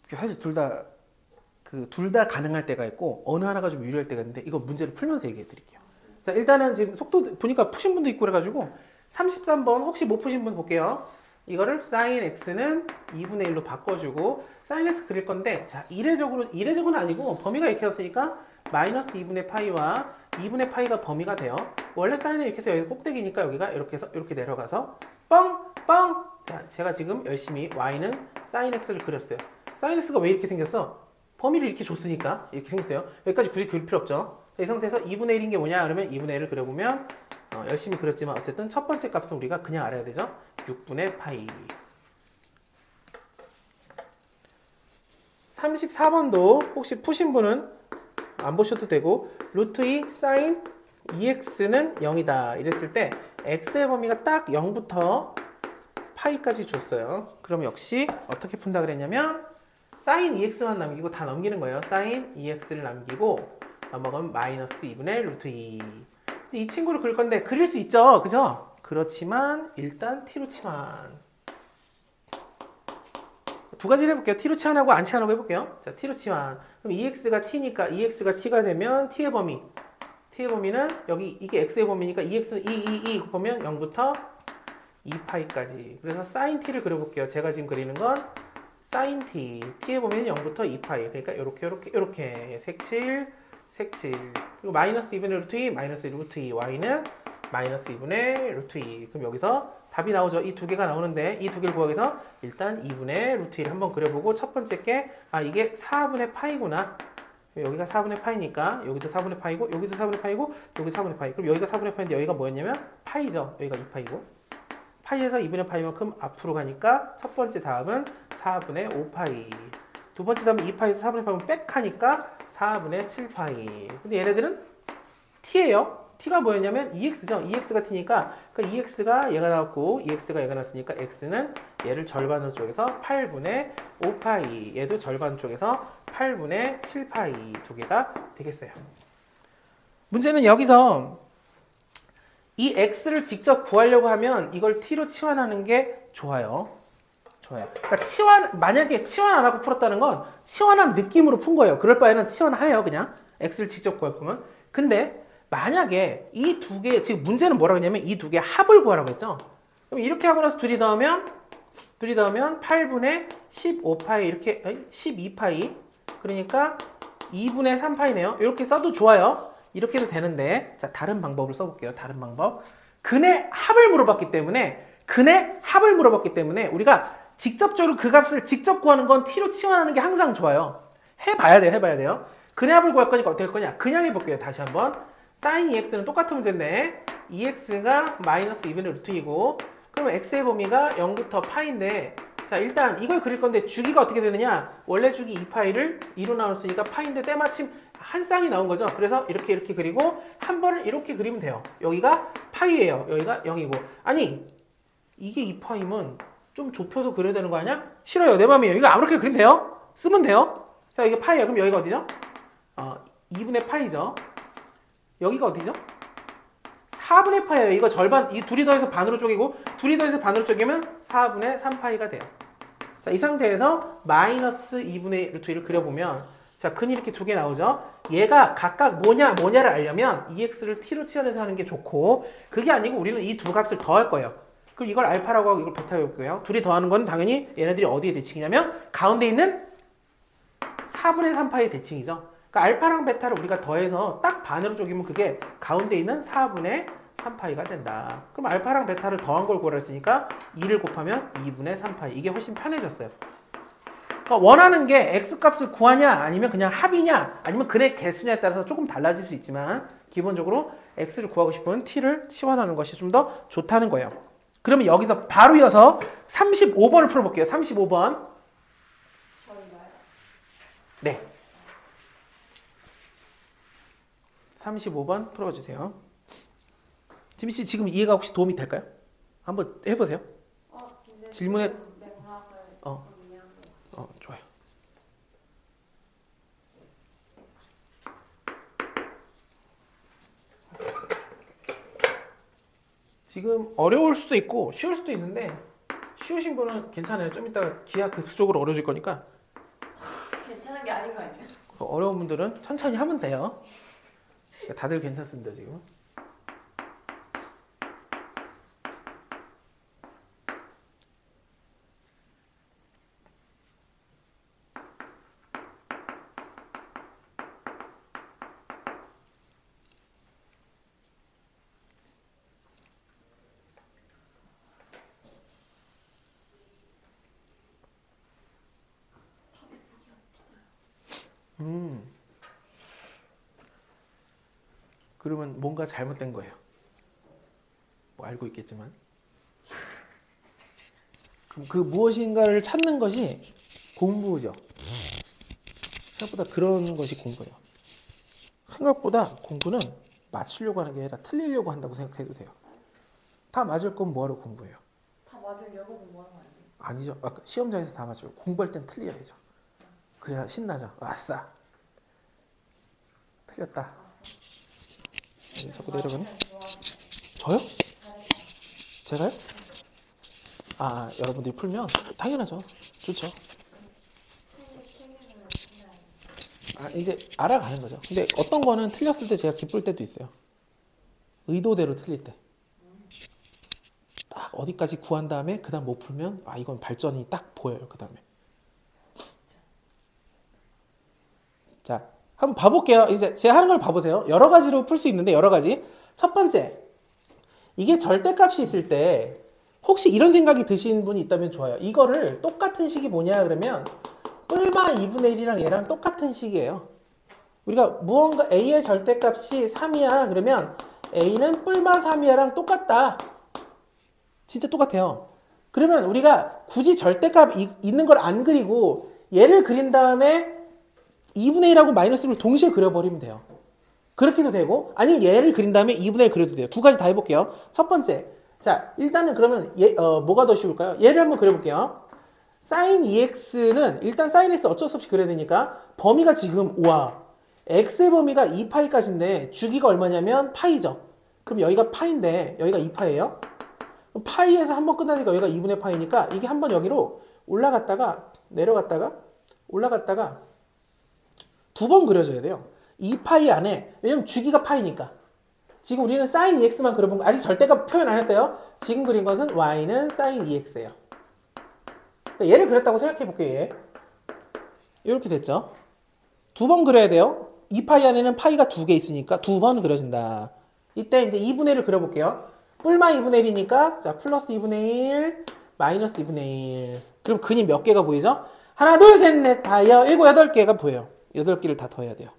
사실 둘 다 가능할 때가 있고 어느 하나가 좀 유리할 때가 있는데 이거 문제를 풀면서 얘기해 드릴게요. 자, 일단은 지금 속도 보니까 푸신 분도 있고 그래가지고 33번 혹시 못 푸신 분 볼게요. 이거를 sin x는 2분의 1로 바꿔주고 sin x 그릴 건데 자 이례적으로는 아니고 범위가 이렇게 였으니까 마이너스 2분의 파이와 2분의 파이가 범위가 돼요. 원래 사인은 이렇게 해서 여기 꼭대기니까 여기가 이렇게 해서 이렇게 내려가서 뻥뻥. 자, 제가 지금 열심히 y는 sin x를 그렸어요. sin x가 왜 이렇게 생겼어? 범위를 이렇게 줬으니까 이렇게 생겼어요. 여기까지 굳이 그릴 필요 없죠. 이 상태에서 2분의 1인 게 뭐냐? 그러면 2분의 1을 그려보면 열심히 그렸지만 어쨌든 첫 번째 값은 우리가 그냥 알아야 되죠. 6분의 파이. 34번도 혹시 푸신 분은 안 보셔도 되고 루트 2 sin 2x는 0이다 이랬을 때 x의 범위가 딱 0부터 파이까지 줬어요. 그럼 역시 어떻게 푼다 그랬냐면 sin 2x만 남기고 다 넘기는 거예요. sin 2x를 남기고 넘어가면 마이너스 2분의 루트 2. 이 친구를 그릴 건데 그릴 수 있죠. 그죠? 그렇지만 일단 t로 치환. 두 가지를 해볼게요. t로 치환하고 안 치환하고 해볼게요. 자, t로 치환. 그럼 2x가 t니까 2x가 t가 되면 t의 범위는 여기 이게 x의 범위니까 2x는 2 보면 0부터 2파이까지. 그래서 sin t를 그려볼게요. 제가 지금 그리는 건 sin t. t의 범위는 0부터 2파이. 그러니까 이렇게 색칠. 그리고 마이너스 2분의 루트 2, 마이너스 루트 2. y는 마이너스 2분의 루트 2. 그럼 여기서 답이 나오죠. 이 두 개가 나오는데 이 두 개를 구하기 위해서 일단 2분의 루트 1을 한번 그려보고 첫 번째 게 이게 4분의 파이구나. 여기가 4분의 파이니까 여기도 4분의 파이고 여기도 4분의 파이고 여기도 4분의 파이. 그럼 여기가 4분의 파이인데 여기가 뭐였냐면 파이죠. 여기가 2파이고 파이에서 2분의 파이만큼 앞으로 가니까 첫 번째 다음은 4분의 5파이. 두 번째 다음은 2파이에서 4분의 파이만 빽하니까 4분의 7파이. 근데 얘네들은 t예요. t가 뭐였냐면 2x죠. 2x가 t니까 그러니까 2x가 얘가 나왔고 2x가 얘가 나왔으니까 x는 얘를 절반으로 쪼개서 8분의 5파이. 얘도 절반 쪼개서 8분의 7파이. 두 개가 되겠어요. 문제는 여기서 이 x를 직접 구하려고 하면 이걸 t로 치환하는 게 좋아요. 그러니까 만약에 치환 안 하고 풀었다는 건 치환한 느낌으로 푼 거예요. 그럴 바에는 치환해요. 그냥 x를 직접 구할 거면. 근데 만약에 이 두 개, 지금 문제는 뭐라고 했냐면 이 두 개 합을 구하라고 했죠. 그럼 이렇게 하고 나서 둘이 더하면 8분의 15파이 이렇게 12파이. 그러니까 2분의 3파이네요. 이렇게 써도 좋아요. 이렇게 해도 되는데 자, 다른 방법을 써볼게요. 다른 방법. 근의 합을 물어봤기 때문에 우리가 직접적으로 그 값을 직접 구하는 건 t로 치환하는 게 항상 좋아요. 해봐야 돼요. 근의 합을 구할 거니까 어떻게 할 거냐. 그냥 해볼게요. 다시 한번. sin 2x는 똑같은 문제인데 2x가 마이너스 2분의 루트 2고 그러면 x의 범위가 0부터 파인데 자, 일단 이걸 그릴 건데 주기가 어떻게 되느냐. 원래 주기 2파이를 2로 나눴으니까 파인데 때마침 한 쌍이 나온 거죠. 그래서 이렇게 그리고 한 번을 이렇게 그리면 돼요. 여기가 파이예요. 여기가 0이고. 아니 이게 2파이면 좀 좁혀서 그려야 되는 거 아니야? 싫어요. 내 맘이에요. 이거 아무렇게 그리면 돼요. 쓰면 돼요. 자, 이게 파이야. 그럼 여기가 어디죠? 2분의 파이죠. 여기가 어디죠? 4분의 파이예요. 이거 절반, 이 둘이 더해서 반으로 쪼개고 둘이 더해서 반으로 쪼개면 4분의 3파이가 돼요. 자, 이 상태에서 마이너스 2분의 루트 1을 그려보면 자, 근이 이렇게 두 개 나오죠? 얘가 각각 뭐냐를 알려면 2x를 t로 치환해서 하는 게 좋고 그게 아니고 우리는 이 두 값을 더할 거예요. 그럼 그럼 이걸 알파라고 하고 이걸 베타라고 할게요. 둘이 더하는 건 당연히 얘네들이 어디에 대칭이냐면 가운데 있는 4분의 3파의 대칭이죠. 그러니까 알파랑 베타를 우리가 더해서 딱 반으로 쪼개면 그게 가운데 있는 4분의 3파이가 된다. 그럼 알파랑 베타를 더한 걸 구하라 했으니까 2를 곱하면 2분의 3파이. 이게 훨씬 편해졌어요. 그러니까 원하는 게 x값을 구하냐 아니면 그냥 합이냐 아니면 근의 개수냐에 따라서 조금 달라질 수 있지만 기본적으로 x를 구하고 싶으면 t를 치환하는 것이 좀 더 좋다는 거예요. 그러면 여기서 바로 이어서 35번을 풀어볼게요. 35번. 저희가요? 네. 35번 풀어주세요. 지민씨 지금 이해가 혹시 도움이 될까요? 한번 해보세요. 근데 질문에- 지금 맥락을 어. 좀 이해한 것 같아요. 좋아요. 지금 어려울 수도 있고 쉬울 수도 있는데 쉬우신 분은 괜찮아요. 좀 이따가 기하 급수적으로 어려워질 거니까 괜찮은 게 아닌 거 아니에요? 어려운 분들은 천천히 하면 돼요. 다들 괜찮습니다 지금. 그러면 뭔가 잘못된 거예요. 뭐 알고 있겠지만. 그럼 그 무엇인가를 찾는 것이 공부죠. 생각보다 그런 것이 공부예요. 생각보다 공부는 맞추려고 하는 게 아니라 틀리려고 한다고 생각해도 돼요. 다 맞을 건 뭐하러 공부해요? 다 맞으려고 공부하는 거 아니에요? 아니죠. 아까 시험장에서 다 맞죠. 공부할 땐 틀려야죠. 그래야 신나죠. 아싸. 틀렸다. 자꾸 내려가네. 저요? 제가요? 여러분들이 풀면 당연하죠. 좋죠. 이제 알아가는 거죠. 근데 어떤 거는 틀렸을 때 제가 기쁠 때도 있어요. 의도대로 틀릴 때. 딱 어디까지 구한 다음에 그 다음 못 풀면 이건 발전이 딱 보여요. 그 다음에. 자, 한번 봐볼게요. 이제 제가 하는 걸 봐보세요. 여러 가지로 풀 수 있는데 여러 가지. 첫 번째, 이게 절대값이 있을 때 혹시 이런 생각이 드시는 분이 있다면 좋아요. 이거를 똑같은 식이 뭐냐 그러면 뿔마 2분의 1이랑 얘랑 똑같은 식이에요. 우리가 무언가 a의 절대값이 3이야 그러면 a는 뿔마 3이야랑 똑같다. 진짜 똑같아요. 그러면 우리가 굳이 절대값 있는 걸 안 그리고 얘를 그린 다음에 2분의 1하고 마이너스를 동시에 그려버리면 돼요. 그렇게도 되고 아니면 얘를 그린 다음에 2분의 1 그려도 돼요. 두 가지 다 해볼게요. 첫 번째, 자 일단은 그러면 뭐가 더 쉬울까요? 얘를 한번 그려볼게요. sin 2x는 일단 sin x 어쩔 수 없이 그려야 되니까 범위가 지금 x의 범위가 2파이까지인데 주기가 얼마냐면 파이죠. 그럼 여기가 파인데 여기가 2파예요. 그럼 파이에서 한 번 끝나니까 여기가 2분의 파이니까 이게 한번 여기로 올라갔다가 내려갔다가 올라갔다가 두 번 그려줘야 돼요. 2파이 안에 왜냐면 주기가 파이니까. 지금 우리는 sin 2x만 그려본 거 아직 절대값 표현 안 했어요. 지금 그린 것은 y는 sin 2x예요. 그러니까 얘를 그렸다고 생각해 볼게요. 얘. 이렇게 됐죠. 두 번 그려야 돼요. 2파이 안에는 파이가 두 개 있으니까 두 번 그려진다. 이때 이제 2분의 1을 그려볼게요. 뿔마 2분의 1이니까 자 플러스 2분의 1 마이너스 2분의 1 그럼 근이 몇 개가 보이죠? 하나 둘 셋 넷 다여 7, 8개가 보여요. 8개를 다 더해야 돼요.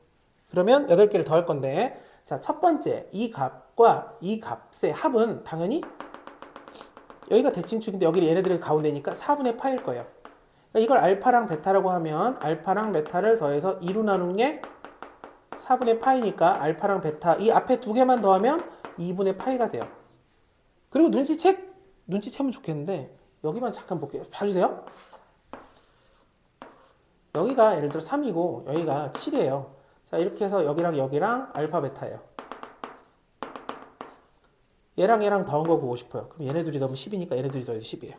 그러면 8개를 더할 건데 자 첫 번째 이 값과 이 값의 합은 당연히 여기가 대칭축인데 여기 얘네들의 가운데니까 4분의 파일 거예요. 그러니까 이걸 알파랑 베타라고 하면 알파랑 베타를 더해서 2로 나누는 게 4분의 파이니까 알파랑 베타 이 앞에 두 개만 더하면 2분의 파이가 돼요. 그리고 눈치채면 좋겠는데 여기만 잠깐 볼게요. 봐주세요. 여기가 예를 들어 3이고 여기가 7이에요. 자 이렇게 해서 여기랑 알파 베타예요. 얘랑 더한 거 보고 싶어요. 그럼 얘네들이 더하면 10이니까 얘네들이 더해도 10이에요.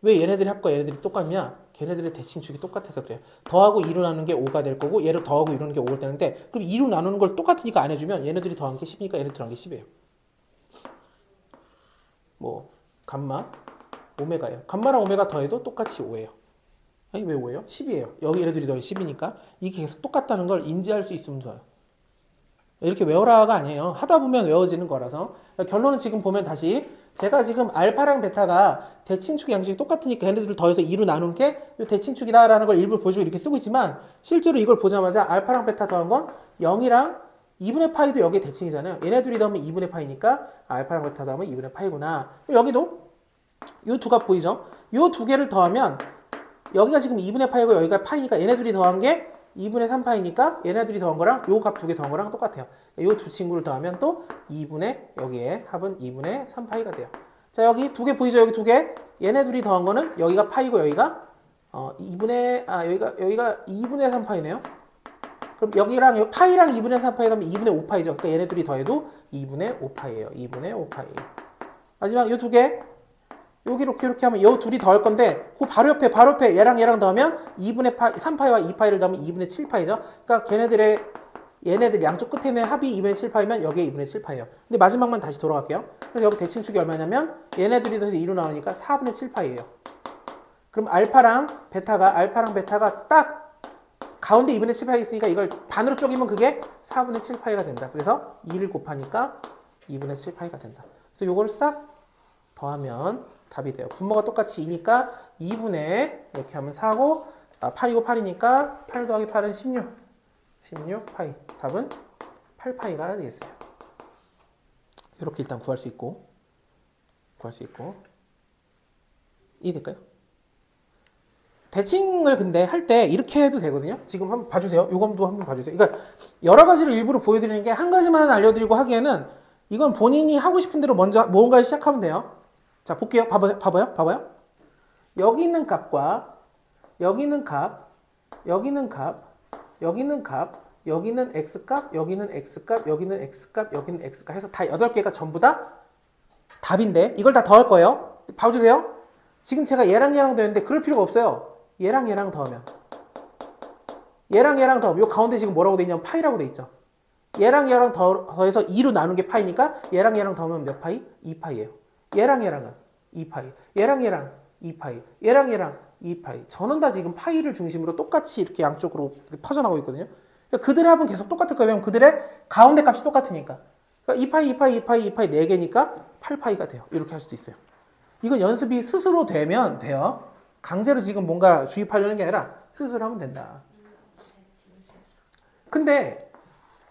왜 얘네들이 합과 얘네들이 똑같냐? 걔네들의 대칭축이 똑같아서 그래요. 더하고 2로 나누는 게 5가 될 거고 얘를 더하고 이러는 게 5가 되는데 그럼 2로 나누는 걸 똑같으니까 안 해주면 얘네들이 더한 게 10이니까 얘네들 더한 게 10이에요. 뭐 감마, 오메가예요. 감마랑 오메가 더해도 똑같이 5예요. 아니 왜 5예요? 10이에요. 여기 얘네들이 더해 10이니까 이게 계속 똑같다는 걸 인지할 수 있으면 좋아요. 이렇게 외워라가 아니에요. 하다 보면 외워지는 거라서. 결론은 지금 보면 다시 제가 지금 알파랑 베타가 대칭축 양식이 똑같으니까 얘네들을 더해서 2로 나눈 게 대칭축이다라는 걸 일부러 보여주고 이렇게 쓰고 있지만 실제로 이걸 보자마자 알파랑 베타 더한 건 0이랑 2분의 파이도 여기에 대칭이잖아요. 얘네들이 더하면 2분의 파이니까 알파랑 베타 더하면 2분의 파이구나. 여기도 이 두 값 보이죠? 이 두 개를 더하면 여기가 지금 2분의 파이고 여기가 파이니까 얘네들이 더한 게 2분의 3파이니까 얘네들이 더한 거랑 요 값 두 개 더한 거랑 똑같아요. 요 두 친구를 더하면 또 2분의 여기에 합은 2분의 3파이가 돼요. 자 여기 두 개 보이죠? 여기 두 개. 얘네들이 더한 거는 여기가 파이고 여기가 여기가 2분의 3파이네요. 그럼 여기랑 여기 파이랑 2분의 3파이 하면 2분의 5파이죠. 그러니까 얘네들이 더해도 2분의 5파이예요. 2분의 5파이. 마지막 요 두 개. 여기 이렇게 하면 요 둘이 더할 건데 그 바로 옆에 얘랑 더하면 2분의 3파이와 2파이를 더하면 2분의 7파이죠. 그러니까 얘네들 양쪽 끝에 있는 합이 2분의 7파이면 여기에 2분의 7파이예요. 근데 마지막만 다시 돌아갈게요. 그래서 여기 대칭축이 얼마냐면 얘네들이 더해서 2로 나오니까 4분의 7파이예요. 그럼 알파랑 베타가 딱 가운데 2분의 7파이 있으니까 이걸 반으로 쪼개면 그게 4분의 7파이가 된다. 그래서 2를 곱하니까 2분의 7파이가 된다. 그래서 요걸 싹 더하면 답이 돼요. 분모가 똑같이 2니까 2분의 이렇게 하면 4고 8이고 8이니까 8 더하기 8은 16파이. 답은 8파이가 되겠어요. 이렇게 일단 구할 수 있고 이해될까요? 대칭을 근데 할 때 이렇게 해도 되거든요. 지금 한번 봐주세요. 요것도 한번 봐주세요. 그러니까 여러 가지를 일부러 보여드리는 게 한 가지만 알려드리고 하기에는 이건 본인이 하고 싶은 대로 먼저 뭔가를 시작하면 돼요. 자, 볼게요. 봐봐요. 여기 있는 값과 여기 있는 값, 여기는 x값, 여기는 x값, 여기는 x값, 여기는 x값 해서 다 8개가 전부 다 답인데 이걸 다 더할 거예요. 봐주세요. 지금 제가 얘랑 더했는데 그럴 필요가 없어요. 얘랑 더하면 요 가운데 지금 뭐라고 돼 있냐면 파이라고 돼 있죠. 얘랑 더해서 2로 나눈 게 파이니까 얘랑 더하면 몇 파이? 2파이예요. 얘랑은 2파이, 얘랑 2파이, 얘랑 2파이. 저는 다 지금 파이를 중심으로 똑같이 이렇게 양쪽으로 퍼져나가고 있거든요. 그러니까 그들의 합은 계속 똑같을 거예요. 왜냐면 그들의 가운데 값이 똑같으니까. 그러니까 2파이 4개니까 8파이가 돼요. 이렇게 할 수도 있어요. 이건 연습이 스스로 되면 돼요. 강제로 지금 뭔가 주입하려는 게 아니라 스스로 하면 된다. 근데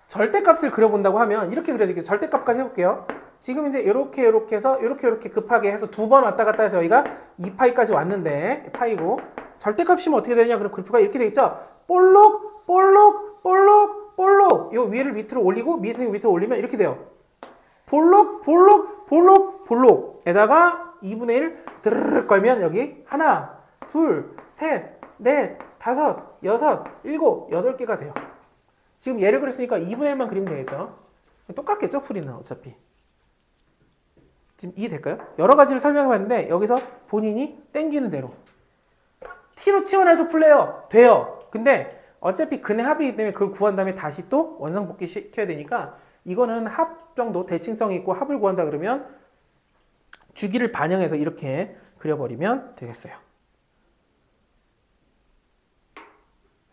절대값을 그려본다고 하면 이렇게 그려지겠죠. 절대값까지 해볼게요. 지금 이제 이렇게 해서 이렇게 급하게 해서 두 번 왔다 갔다 해서 여기가 2파이까지 왔는데 파이고 절대값이면 어떻게 되냐? 그럼 그래프가 이렇게 되겠죠. 볼록 요 위를 밑으로 올리고 밑으로 올리면 이렇게 돼요. 볼록에다가 2분의 1 드르륵 걸면 여기 하나, 둘, 셋, 넷, 다섯, 여섯, 일곱, 8개가 돼요. 지금 얘를 그렸으니까 2분의 1만 그리면 되겠죠. 똑같겠죠? 풀이는 어차피. 지금 이해될까요? 여러 가지를 설명해봤는데 여기서 본인이 땡기는 대로 t로 치환해서 풀래요. 돼요. 근데 어차피 근의 합이기 때문에 그걸 구한 다음에 다시 또 원상복귀 시켜야 되니까 이거는 합 정도 대칭성이 있고 합을 구한다 그러면 주기를 반영해서 이렇게 그려버리면 되겠어요.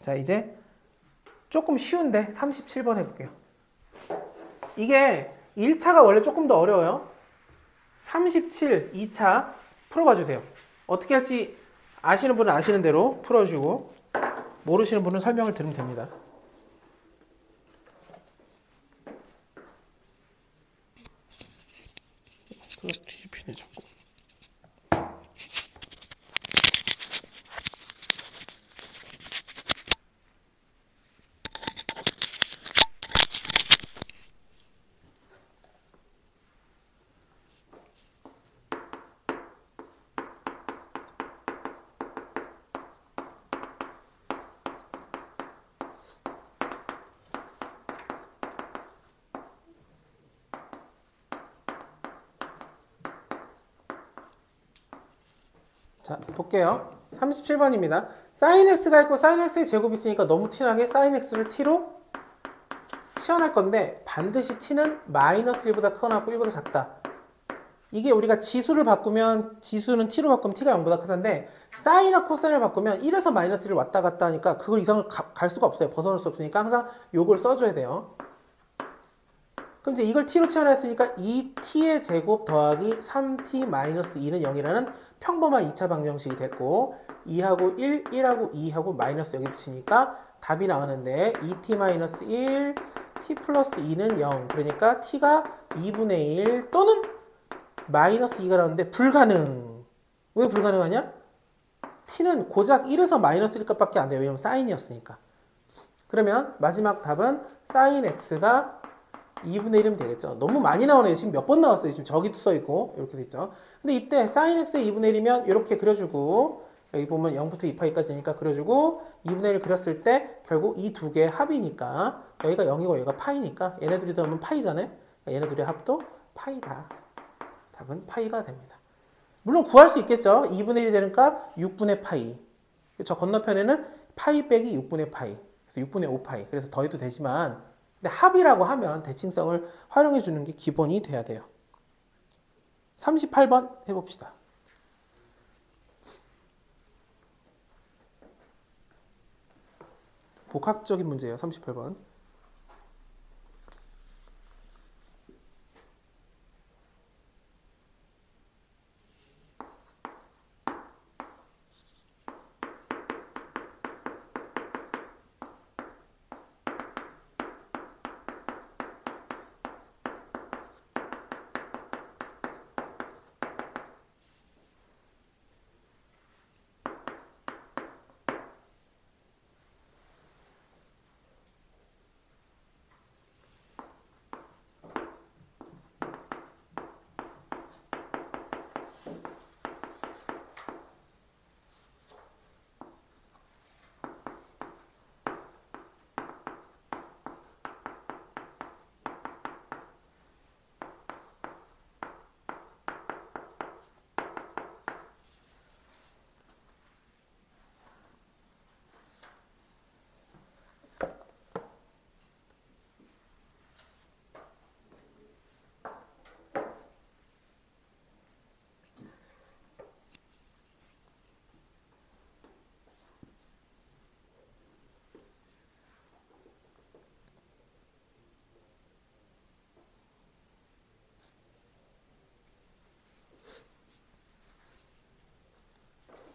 자, 이제 조금 쉬운데 37번 해볼게요. 이게 1차가 원래 조금 더 어려워요. 37, 2차 풀어봐 주세요. 어떻게 할지 아시는 분은 아시는 대로 풀어주고 모르시는 분은 설명을 들으면 됩니다. 뒤집히네 자꾸. 자, 볼게요. 37번입니다. sin x가 있고 sin x의 제곱이 있으니까 너무 티나게 sin x를 t로 치환할 건데 반드시 t는 마이너스 1보다 크거나 1보다 작다. 이게 우리가 지수를 바꾸면 지수는 t로 바꾸면 t가 0보다 크던데 사인이나 코사인을 바꾸면 1에서 마이너스 1을 왔다 갔다 하니까 그걸 이상을 갈 수가 없어요. 벗어날 수 없으니까 항상 요걸 써줘야 돼요. 그럼 이제 이걸 t로 치환했으니까 2t의 제곱 더하기 3t 마이너스 2는 0이라는 평범한 2차 방정식이 됐고 2하고 1, 1하고 2하고 마이너스 여기 붙이니까 답이 나오는데 2t 마이너스 1, t 플러스 2는 0. 그러니까 t가 2분의 1 또는 마이너스 2가 나오는데 불가능. 왜 불가능하냐? t는 고작 1에서 마이너스 1값밖에 안 돼요. 왜냐면 사인이었으니까. 그러면 마지막 답은 사인 x가 2분의 1이면 되겠죠. 너무 많이 나오네요. 지금 몇 번 나왔어요. 지금 저기도 써있고 이렇게 됐죠. 근데 이때 sin x의 2분의 1이면 이렇게 그려주고 여기 보면 0부터 2파이까지니까 그려주고 2분의 1 그렸을 때 결국 이 두 개의 합이니까 여기가 0이고 여기가 파이니까 얘네들이 더하면 파이잖아요. 얘네들의 합도 파이다. 답은 파이가 됩니다. 물론 구할 수 있겠죠. 2분의 1이 되는 값 6분의 파이. 저 건너편에는 파이 빼기 6분의 파이. 그래서 6분의 5파이. 그래서 더해도 되지만 근데 합이라고 하면 대칭성을 활용해 주는 게 기본이 돼야 돼요. 38번 해봅시다. 복합적인 문제예요. 38번.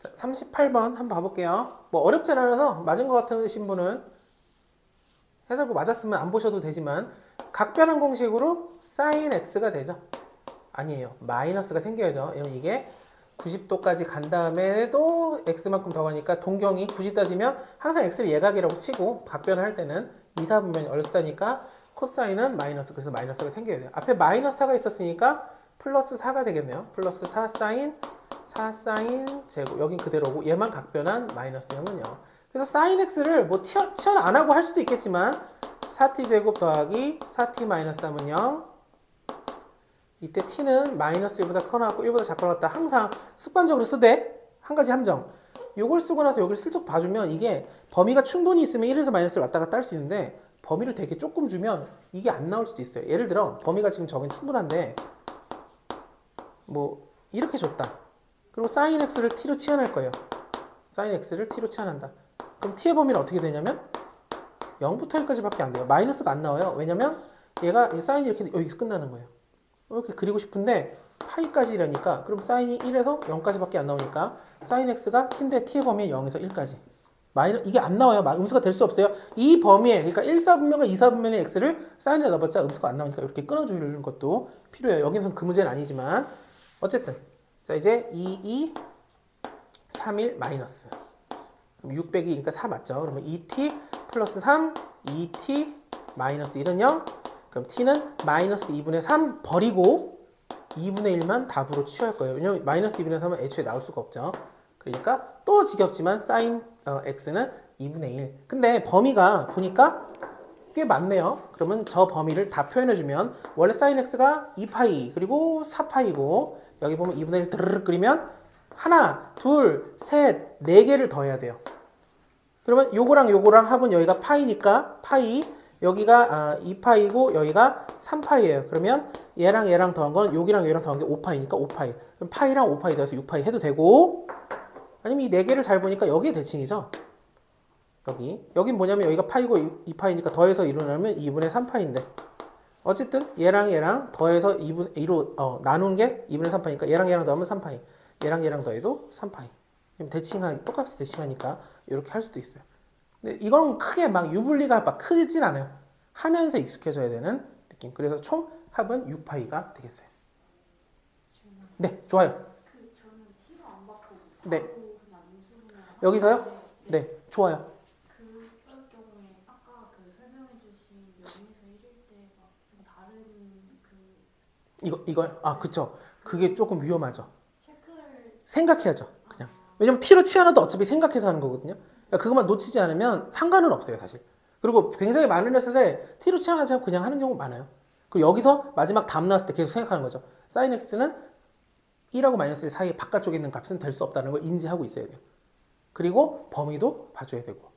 자, 38번 한번 봐볼게요. 뭐 어렵진 않아서 맞은 것 같으신 분은 해설고 맞았으면 안 보셔도 되지만 각변환 공식으로 sin x가 되죠. 아니에요. 마이너스가 생겨야죠. 왜냐면 이게 90도까지 간 다음에도 x만큼 더 가니까 동경이 굳이 따지면 항상 x를 예각이라고 치고 각변을 할 때는 2, 4분면이 얼싸니까 코사인은 마이너스. 그래서 마이너스가 생겨야 돼요. 앞에 마이너스 4가 있었으니까 플러스 4가 되겠네요. 플러스 4 사인 4 사인 제곱. 여긴 그대로고 얘만 각변한 마이너스 0은 0. 그래서 sin x를 뭐 치환 안 하고 할 수도 있겠지만 4t 제곱 더하기 4t 마이너스 3은 0. 이때 t는 마이너스 1보다 커나왔고 1보다 작고 나왔다. 항상 습관적으로 쓰되 한 가지 함정. 요걸 쓰고 나서 여기를 슬쩍 봐주면 이게 범위가 충분히 있으면 1에서 마이너스를 왔다 갔다 할 수 있는데 범위를 되게 조금 주면 이게 안 나올 수도 있어요. 예를 들어 범위가 지금 적은 충분한데 뭐 이렇게 줬다. 그리고 sin x를 t로 치환할 거예요. sin x를 t로 치환한다. 그럼 t의 범위는 어떻게 되냐면 0부터 1까지밖에 안 돼요. 마이너스가 안 나와요. 왜냐면 얘가 사인이 이렇게 여기서 끝나는 거예요. 이렇게 그리고 싶은데 파이까지 이러니까 그럼 사인이 1에서 0까지밖에 안 나오니까 sin x가 t인데 t의 범위 0에서 1까지. 이게 안 나와요. 음수가 될 수 없어요. 이 범위에 그러니까 1사분면과 2사분면의 x를 사인에 넣어봤자 음수가 안 나오니까 이렇게 끊어주는 것도 필요해요. 여기서는 그 문제는 아니지만 어쨌든 자 이제 2, 2, 3, 1 마이너스. 그럼 6 빼기 2니까 4 맞죠? 그러면 2t 플러스 3, 2t 마이너스 1은 0. 그럼 t는 마이너스 2분의 3 버리고 2분의 1만 답으로 취할 거예요. 왜냐면 마이너스 2분의 3은 애초에 나올 수가 없죠. 그러니까 또 지겹지만 sin x는 2분의 1. 근데 범위가 보니까 꽤 많네요. 그러면 저 범위를 다 표현해주면 원래 sin x가 2파이 그리고 4파이고 여기 보면 2분의 1 드르륵 그리면 하나, 둘, 셋, 네 개를 더해야 돼요. 그러면 요거랑 요거랑 합은 여기가 파이니까 파이 여기가 2파이고 여기가 3파이예요. 그러면 얘랑 얘랑 더한 거는 여기랑 여기랑 더한 게 5파이니까 5파이. 그럼 파이랑 5파이 더해서 6파이 해도 되고, 아니면 이 4개를 잘 보니까 여기에 대칭이죠. 여긴 뭐냐면 여기가 파이고 2파이니까 더해서 이루면 2분의 3파인데, 어쨌든 얘랑 얘랑 더해서 2로 나눈 게 2분의 3파이니까 얘랑 얘랑 더하면 3파이, 얘랑 얘랑 더해도 3파이. 똑같이 대칭하니까 이렇게 할 수도 있어요. 근데 이건 크게 막 유불리가 막 크진 않아요. 하면서 익숙해져야 되는 느낌. 그래서 총 합은 6파이가 되겠어요. 네, 좋아요. 저는 T로 안 받고 네. 바로 그냥 인수분해 여기서요? 네, 좋아요. 그럴 경우에 아까 그 설명해주신 0에서 1일 때 막 좀 다른 그 이걸? 그쵸. 그게 조금 위험하죠. 체크를 생각해야죠. 그냥. 왜냐면 T로 치환해도 어차피 생각해서 하는 거거든요. 그러니까 그것만 놓치지 않으면 상관은 없어요, 사실. 그리고 굉장히 많은 레슨에 T로 치환하지 않고 그냥 하는 경우 많아요. 그리고 여기서 마지막 답 나왔을 때 계속 생각하는 거죠. sin x는 1하고 마이너스 1 사이 바깥쪽에 있는 값은 될 수 없다는 걸 인지하고 있어야 돼요. 그리고 범위도 봐줘야 되고.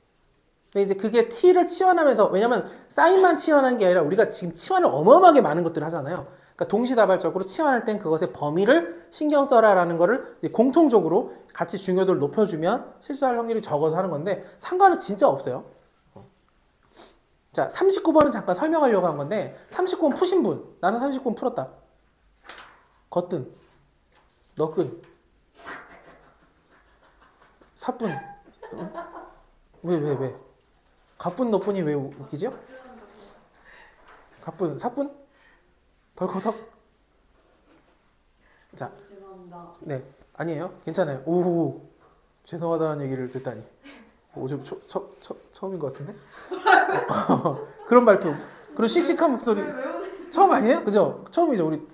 근데 이제 그게 T를 치환하면서, 왜냐면 사인만 치환한 게 아니라 우리가 지금 치환을 어마어마하게 많은 것들을 하잖아요. 그러니까 동시다발적으로 치환할 땐 그것의 범위를 신경 써라라는 거를 공통적으로 같이 중요도를 높여주면 실수할 확률이 적어서 하는 건데 상관은 진짜 없어요. 자, 39번은 잠깐 설명하려고 한 건데 39번 푸신 분, 나는 39번 풀었다. 거뜬, 너끈, 사뿐. 왜? 가뿐 너뿐이 왜 웃기죠? 가뿐 사뿐? 덜커덕? 자, 죄송합니다. 네, 아니에요. 괜찮아요. 오, 죄송하다는 얘기를 듣다니. 좀 처음인 것 같은데? 그런 말투, 그런 씩씩한 목소리 처음 아니에요? 그죠? 처음이죠. 우리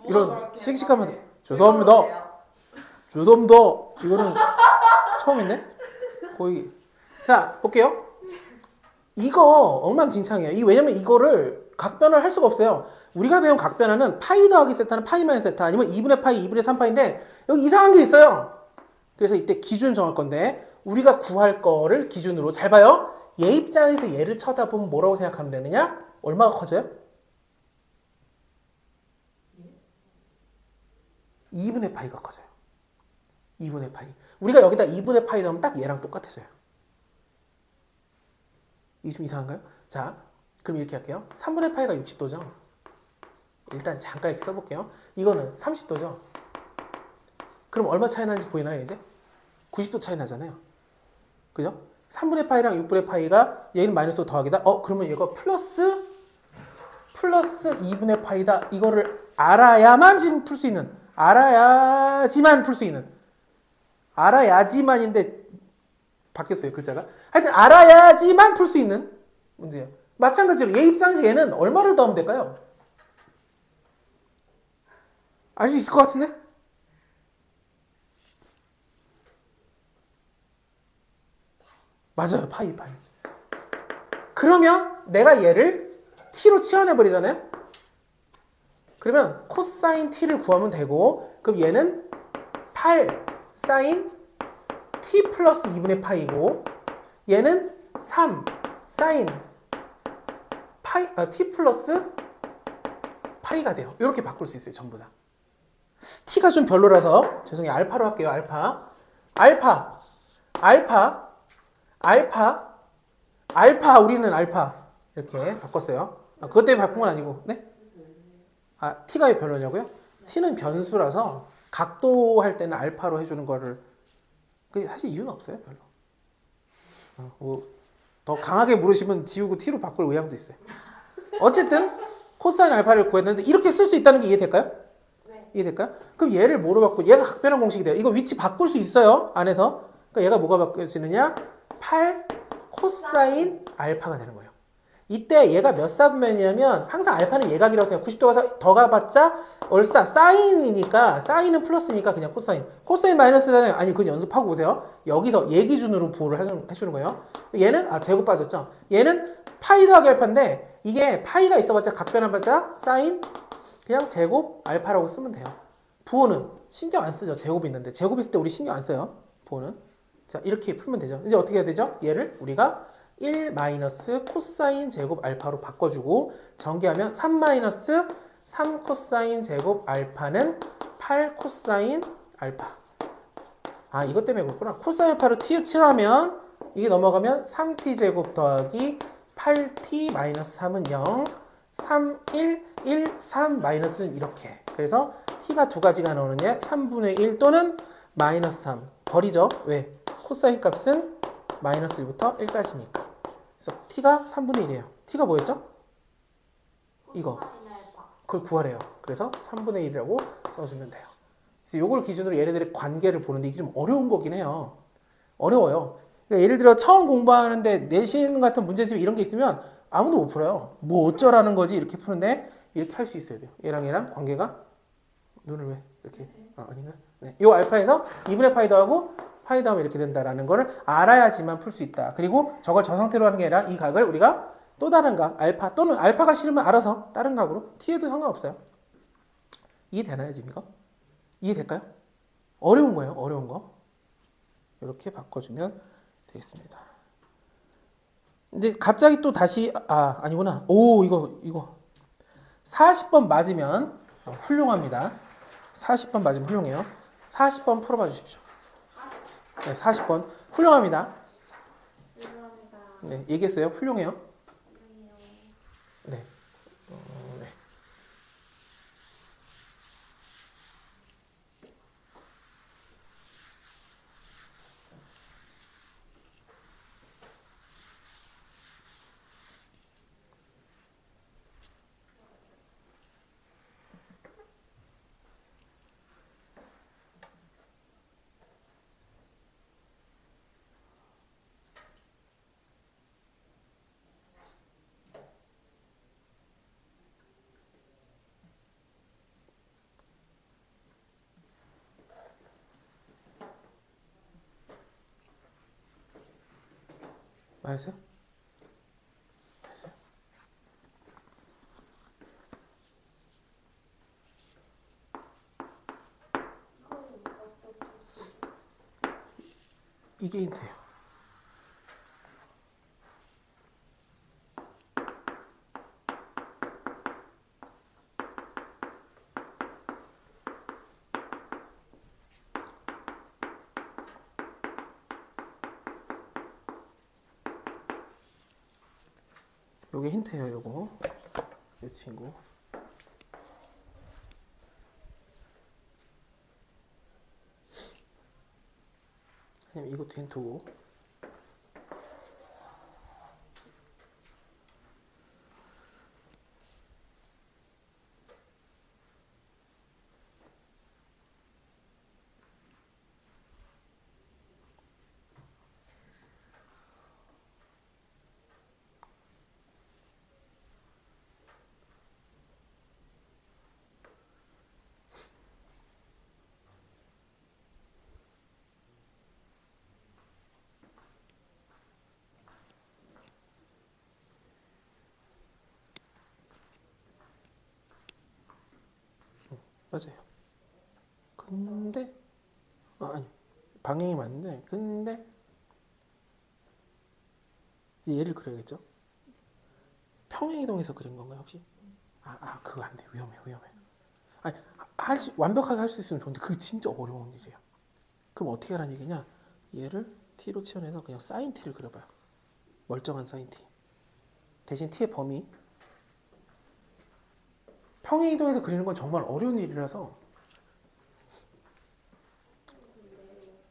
이런 씩씩한 말투. 죄송합니다. 죄송합니다. 이거는 처음인데? 거의. 자, 볼게요. 이거 엉망진창이에요. 왜냐면 이거를 각변을 할 수가 없어요. 우리가 배운 각변화는 파이 더하기 세타는 파이 마이너스 세타 아니면 2분의 파이, 2분의 3파인데 여기 이상한 게 있어요. 그래서 이때 기준 정할 건데 우리가 구할 거를 기준으로 잘 봐요. 얘 입장에서 얘를 쳐다보면 뭐라고 생각하면 되느냐? 얼마가 커져요? 2분의 파이가 커져요. 2분의 파이. 우리가 여기다 2분의 파이 넣으면 딱 얘랑 똑같아져요. 이게 좀 이상한가요? 자, 그럼 이렇게 할게요. 3분의 파이가 60도죠. 일단 잠깐 이렇게 써볼게요. 이거는 30도죠. 그럼 얼마 차이 나는지 보이나요, 이제? 90도 차이 나잖아요. 그죠? 3분의 파이랑 6분의 파이가 얘는 마이너스 더하기다. 그러면 얘가 플러스 2분의 파이다. 이거를 알아야만 풀 수 있는, 알아야지만 풀 수 있는, 알아야지만인데 바뀌었어요, 글자가. 하여튼 알아야지만 풀 수 있는 문제예요. 마찬가지로 얘 입장에서 얘는 얼마를 더하면 될까요? 알 수 있을 것 같은데? 맞아요. 파이. 그러면 내가 얘를 t로 치환해버리잖아요? 그러면 코사인 t를 구하면 되고, 그럼 얘는 8 사인 t 플러스 2분의 파이고, 얘는 3 사인 t 플러스 파이가 돼요. 이렇게 바꿀 수 있어요. 전부 다. t가 좀 별로라서 죄송해요. 알파로 할게요. 알파 우리는 알파 이렇게 바꿨어요. 그것 때문에 바꾼 건 아니고. 네? t가 왜 별로냐고요? t는 변수라서 각도 할 때는 알파로 해주는 거를 사실 이유는 없어요. 별로. 더 강하게 물으시면 지우고 t로 바꿀 의향도 있어요. 어쨌든 코사인 알파를 구했는데 이렇게 쓸 수 있다는 게 이해될까요? 네. 이해될까요? 그럼 얘를 뭐로 바꾸고 얘가 각변환 공식이 돼요. 이거 위치 바꿀 수 있어요. 안에서. 그러니까 얘가 뭐가 바뀌어지느냐? 8 코사인 알파가 되는 거예요. 이때 얘가 몇 사분면이냐면 항상 알파는 예각이라고 생각. 90도가 더 가봤자 얼싸 사인이니까 사인은 플러스니까 그냥 코사인. 코사인 마이너스는 아니 그건 연습하고 오세요. 여기서 얘 기준으로 부호를 해주는 거예요. 얘는 제곱 빠졌죠. 얘는 파이 더하기 알파인데 이게 파이가 있어봤자 각변해봤자 사인 그냥 제곱 알파라고 쓰면 돼요. 부호는 신경 안 쓰죠. 제곱이 있는데 제곱 있을 때 우리 신경 안 써요. 부호는. 자 이렇게 풀면 되죠. 이제 어떻게 해야 되죠? 얘를 우리가 1 마이너스 코사인 제곱 알파로 바꿔주고 전개하면 3 마이너스 3 코사인 제곱 알파는 8 코사인 알파. 아, 이것 때문에 그렇구나. 코사인 알파로 t 칠하면 이게 넘어가면 3t 제곱 더하기 8t 마이너스 3은 0, 3, 1, 1, 3 마이너스는 이렇게. 그래서 t가 두 가지가 나오는데 3분의 1 또는 마이너스 3. 버리죠. 왜? 코사인 값은 마이너스 1부터 1까지니까. 그래서 t가 3분의 1이에요. t가 뭐였죠? 이거. 코사인 알파. 그걸 구하래요. 그래서 3분의 1이라고 써주면 돼요. 그래서 이걸 기준으로 얘네들의 관계를 보는데 이게 좀 어려운 거긴 해요. 어려워요. 그러니까 예를 들어 처음 공부하는데 내신 같은 문제집 이런 게 있으면 아무도 못 풀어요. 뭐 어쩌라는 거지 이렇게 푸는데 이렇게 할 수 있어야 돼요. 얘랑 관계가 눈을 왜 이렇게 아닌가? 네. 요 알파에서 2분의 파이 더하고 파이 더하면 이렇게 된다라는 거를 알아야지만 풀 수 있다. 그리고 저걸 저 상태로 하는 게 아니라 이 각을 우리가 또 다른 각 알파 또는 알파가 싫으면 알아서 다른 각으로 t에도 상관없어요. 이해되나요 지금 이거? 이해될까요? 어려운 거예요. 어려운 거. 이렇게 바꿔주면 되겠습니다. 근데 갑자기 또 다시 아니구나. 오 이거 40번 맞으면 훌륭합니다. 40번 맞으면 훌륭해요. 40번 풀어봐 주십시오. 네, 40번 훌륭합니다. 죄송합니다. 네, 얘기했어요. 훌륭해요. 네. 네. 맞으세요? 맞으세요? 이게 힌트예요. 요게 힌트예요. 요거 요 친구. 아니면 이것도 힌트고. 맞아요. 근데 아니 방향이 맞는데 근데 얘를 그려야겠죠? 평행이동해서 그린 건가요 혹시? 그거 안 돼. 위험해. 아니 완벽하게 할 수 있으면 좋은데 그게 진짜 어려운 일이에요. 그럼 어떻게 하라는 얘기냐? 얘를 t로 치환해서 그냥 사인 t를 그려봐요. 멀쩡한 사인 t. 대신 t의 범위. 평행이동해서 그리는 건 정말 어려운 일이라서.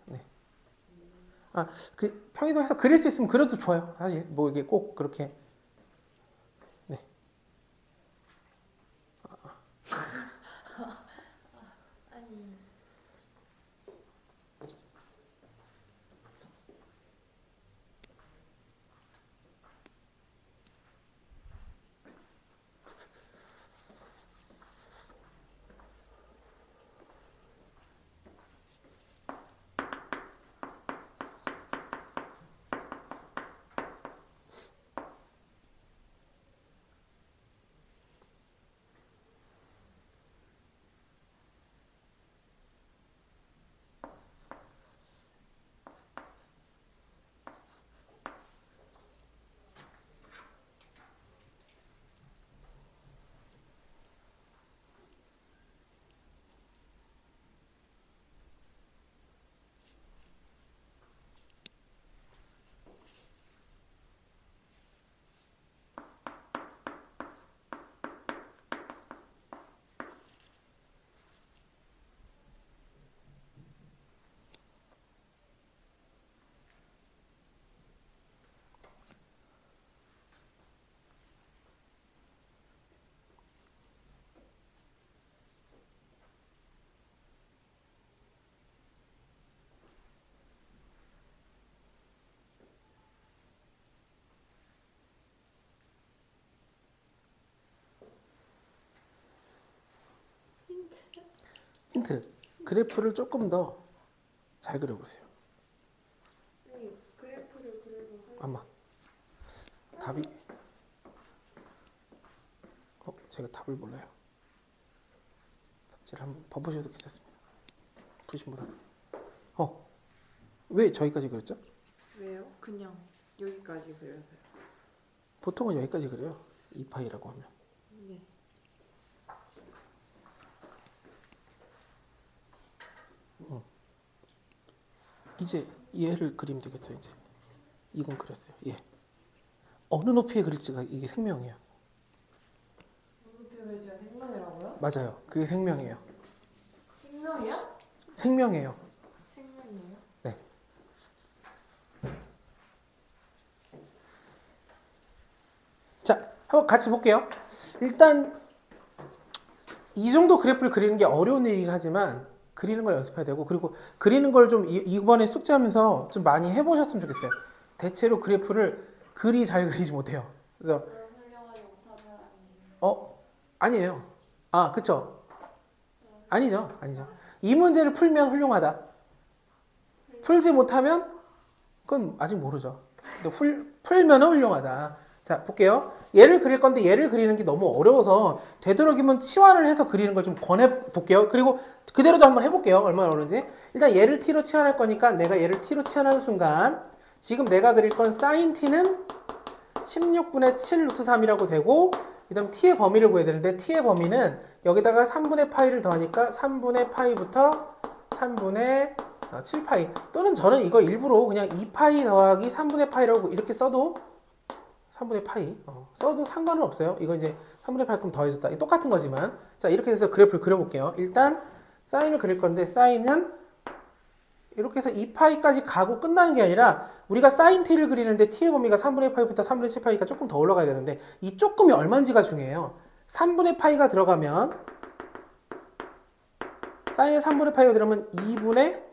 네. 그 평행이동해서 그릴 수 있으면 그려도 좋아요. 사실 뭐 이게 꼭 그렇게. 네. 아니. 힌트. 그래프를 조금 더 잘 그려보세요. 아니 그래프를 그려도 아마 답이 제가 답을 몰라요. 답지를 한번 봐보셔도 괜찮습니다. 푸신 분은 왜 저기까지 그렸죠? 왜요? 그냥 여기까지 그려서요. 보통은 여기까지 그려요. 2파이라고 하면. 네. 이제 얘를 그리면 되겠죠. 이제 이건 그렸어요. 예. 어느 높이에 그릴지가 이게 생명이에요. 높이가 그리지가 생명이라고요? 맞아요. 그게 생명이에요. 생명이야? 생명이에요. 생명이에요? 네. 자, 한번 같이 볼게요. 일단 이 정도 그래프를 그리는 게 어려운 일이긴 하지만 그리는 걸 연습해야 되고, 그리고 그리는 걸 좀 이번에 숙제하면서 좀 많이 해보셨으면 좋겠어요. 대체로 그래프를 그리 잘 그리지 못해요. 그래서 훌륭하지 못한 사람이 아니에요. 아, 그쵸? 아니죠. 이 문제를 풀면 훌륭하다. 풀지 못하면 그건 아직 모르죠. 근데 풀면은 훌륭하다. 자, 볼게요. 얘를 그릴 건데 얘를 그리는 게 너무 어려워서 되도록이면 치환을 해서 그리는 걸 좀 권해 볼게요. 그리고 그대로도 한번 해볼게요. 얼마나 어려운지. 일단 얘를 t로 치환할 거니까 내가 얘를 t로 치환하는 순간 지금 내가 그릴 건 sin t는 16분의 7 루트 3이라고 되고, 그 다음 t의 범위를 구해야 되는데 t의 범위는 여기다가 3분의 파이를 더하니까 3분의 파이부터 3분의 7파이, 또는 저는 이거 일부러 그냥 2파이 더하기 3분의 파이라고 이렇게 써도 3분의 파이 써도 상관은 없어요. 이거 이제 3분의 파이만큼 더해졌다. 똑같은 거지만. 자, 이렇게 해서 그래프를 그려볼게요. 일단 사인을 그릴 건데 사인은 이렇게 해서 2파이까지 가고 끝나는 게 아니라 우리가 사인 t를 그리는데 t의 범위가 3분의 파이부터 3분의 7파이니까 조금 더 올라가야 되는데 이 조금이 얼마인지가 중요해요. 3분의 파이가 들어가면 사인에 3분의 파이가 들어가면 2분의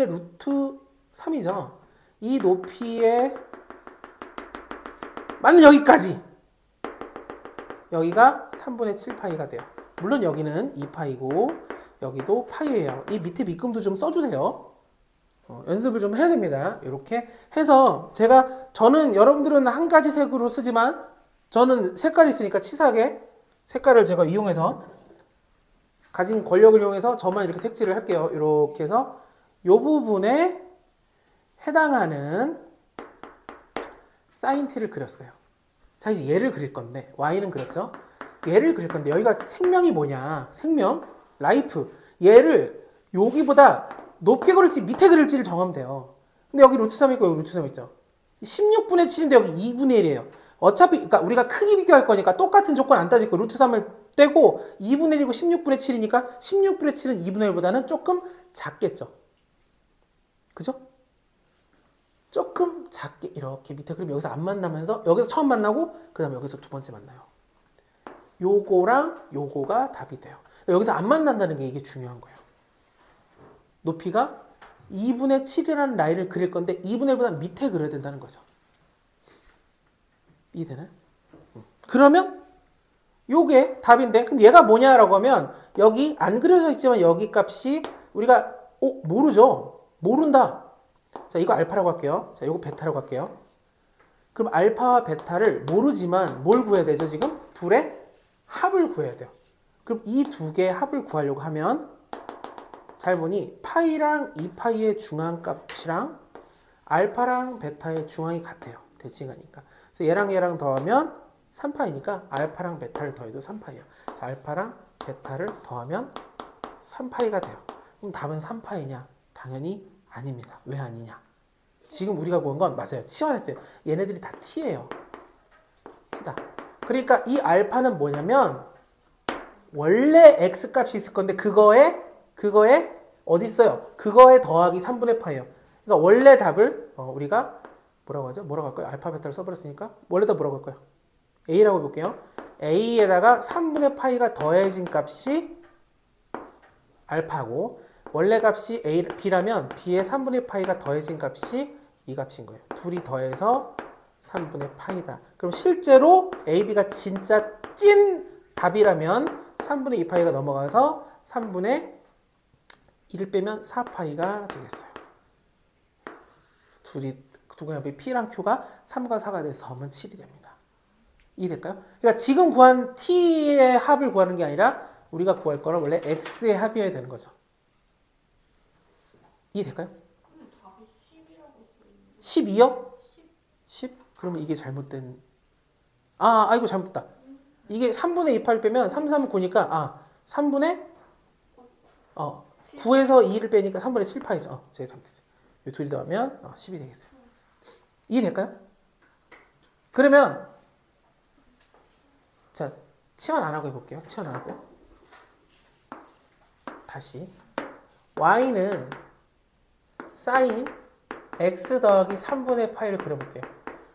루트 3이죠. 이 높이의 맞는 여기까지. 여기가 3분의 7파이가 돼요. 물론 여기는 2파이고 여기도 파이예요. 이 밑에 밑금도 좀 써주세요. 연습을 좀 해야 됩니다. 이렇게 해서 저는 여러분들은 한 가지 색으로 쓰지만 저는 색깔이 있으니까 치사하게 색깔을 제가 이용해서 가진 권력을 이용해서 저만 이렇게 색칠을 할게요. 이렇게 해서 이 부분에 해당하는 사인 t를 그렸어요. 자, 이제 얘를 그릴 건데 y는 그렸죠? 얘를 그릴 건데 여기가 생명이 뭐냐? 생명, 라이프. 얘를 여기보다 높게 그릴지 밑에 그릴지를 정하면 돼요. 근데 여기 루트 3 있고 여기 루트 3 있죠? 16분의 7인데 여기 2분의 1이에요. 어차피 그러니까 우리가 크기 비교할 거니까 똑같은 조건 안 따질 거. 루트 3을 떼고 2분의 1이고 16분의 7이니까 16분의 7은 2분의 1보다는 조금 작겠죠. 그죠? 조금 작게 이렇게 밑에 그리면 여기서 안 만나면서 여기서 처음 만나고 그 다음에 여기서 두 번째 만나요. 요거랑 요거가 답이 돼요. 여기서 안 만난다는 게 이게 중요한 거예요. 높이가 2분의 7이라는 라인을 그릴 건데 2분의 1보다 밑에 그려야 된다는 거죠. 이해되나요? 그러면 요게 답인데 그럼 얘가 뭐냐라고 하면 여기 안 그려져 있지만 여기 값이 우리가 모르죠. 모른다. 자, 이거 알파라고 할게요. 자, 이거 베타라고 할게요. 그럼 알파와 베타를 모르지만 뭘 구해야 되죠? 지금 둘의 합을 구해야 돼요. 그럼 이 두 개의 합을 구하려고 하면 잘 보니 파이랑 2파이의 중앙값이랑 알파랑 베타의 중앙이 같아요. 대칭하니까. 그래서 얘랑 더하면 3파이니까 알파랑 베타를 더해도 3파이예요. 그래서 알파랑 베타를 더하면 3파이가 돼요. 그럼 답은 3파이냐? 당연히 아닙니다. 왜 아니냐? 지금 우리가 구한 건 맞아요. 치환했어요. 얘네들이 다 t예요. t다. 그러니까 이 알파는 뭐냐면 원래 x 값이 있을 건데 그거에 어디 있어요? 그거에 더하기 3분의 파예요. 그러니까 원래 답을 우리가 뭐라고 하죠? 뭐라고 할까요? 알파 베타를 써버렸으니까 원래 답 뭐라고 할까요? a라고 볼게요. a에다가 3분의 파이가 더해진 값이 알파고 원래 값이 b라면 b에 3분의 파이가 더해진 값이 이 값인 거예요. 둘이 더해서 3분의 파이다. 그럼 실제로 ab가 진짜 찐 답이라면 3분의 2파이가 넘어가서 3분의 1을 빼면 4파이가 되겠어요. 두 합의 P랑 Q가 3과 4가 돼서 하면 7이 됩니다. 이해될까요? 그러니까 지금 구한 T의 합을 구하는 게 아니라 우리가 구할 거는 원래 X의 합이어야 되는 거죠. 이해될까요? 근데 답이 10이라고 써있는데 12요? 10? 10? 그러면 이게 잘못된 아이고 잘못됐다. 이게 3분의 2 파를 빼면 3, 3, 9니까 3분의 9에서 2를 빼니까 3분의 7파이죠. 제가 잘못했어요. 이 둘이 더하면 10이 되겠어요. 이해될까요? 그러면 자 치환 안 하고 해볼게요. 치환 안 하고 다시 y는 sin x 더하기 3분의 파이를 그려볼게요.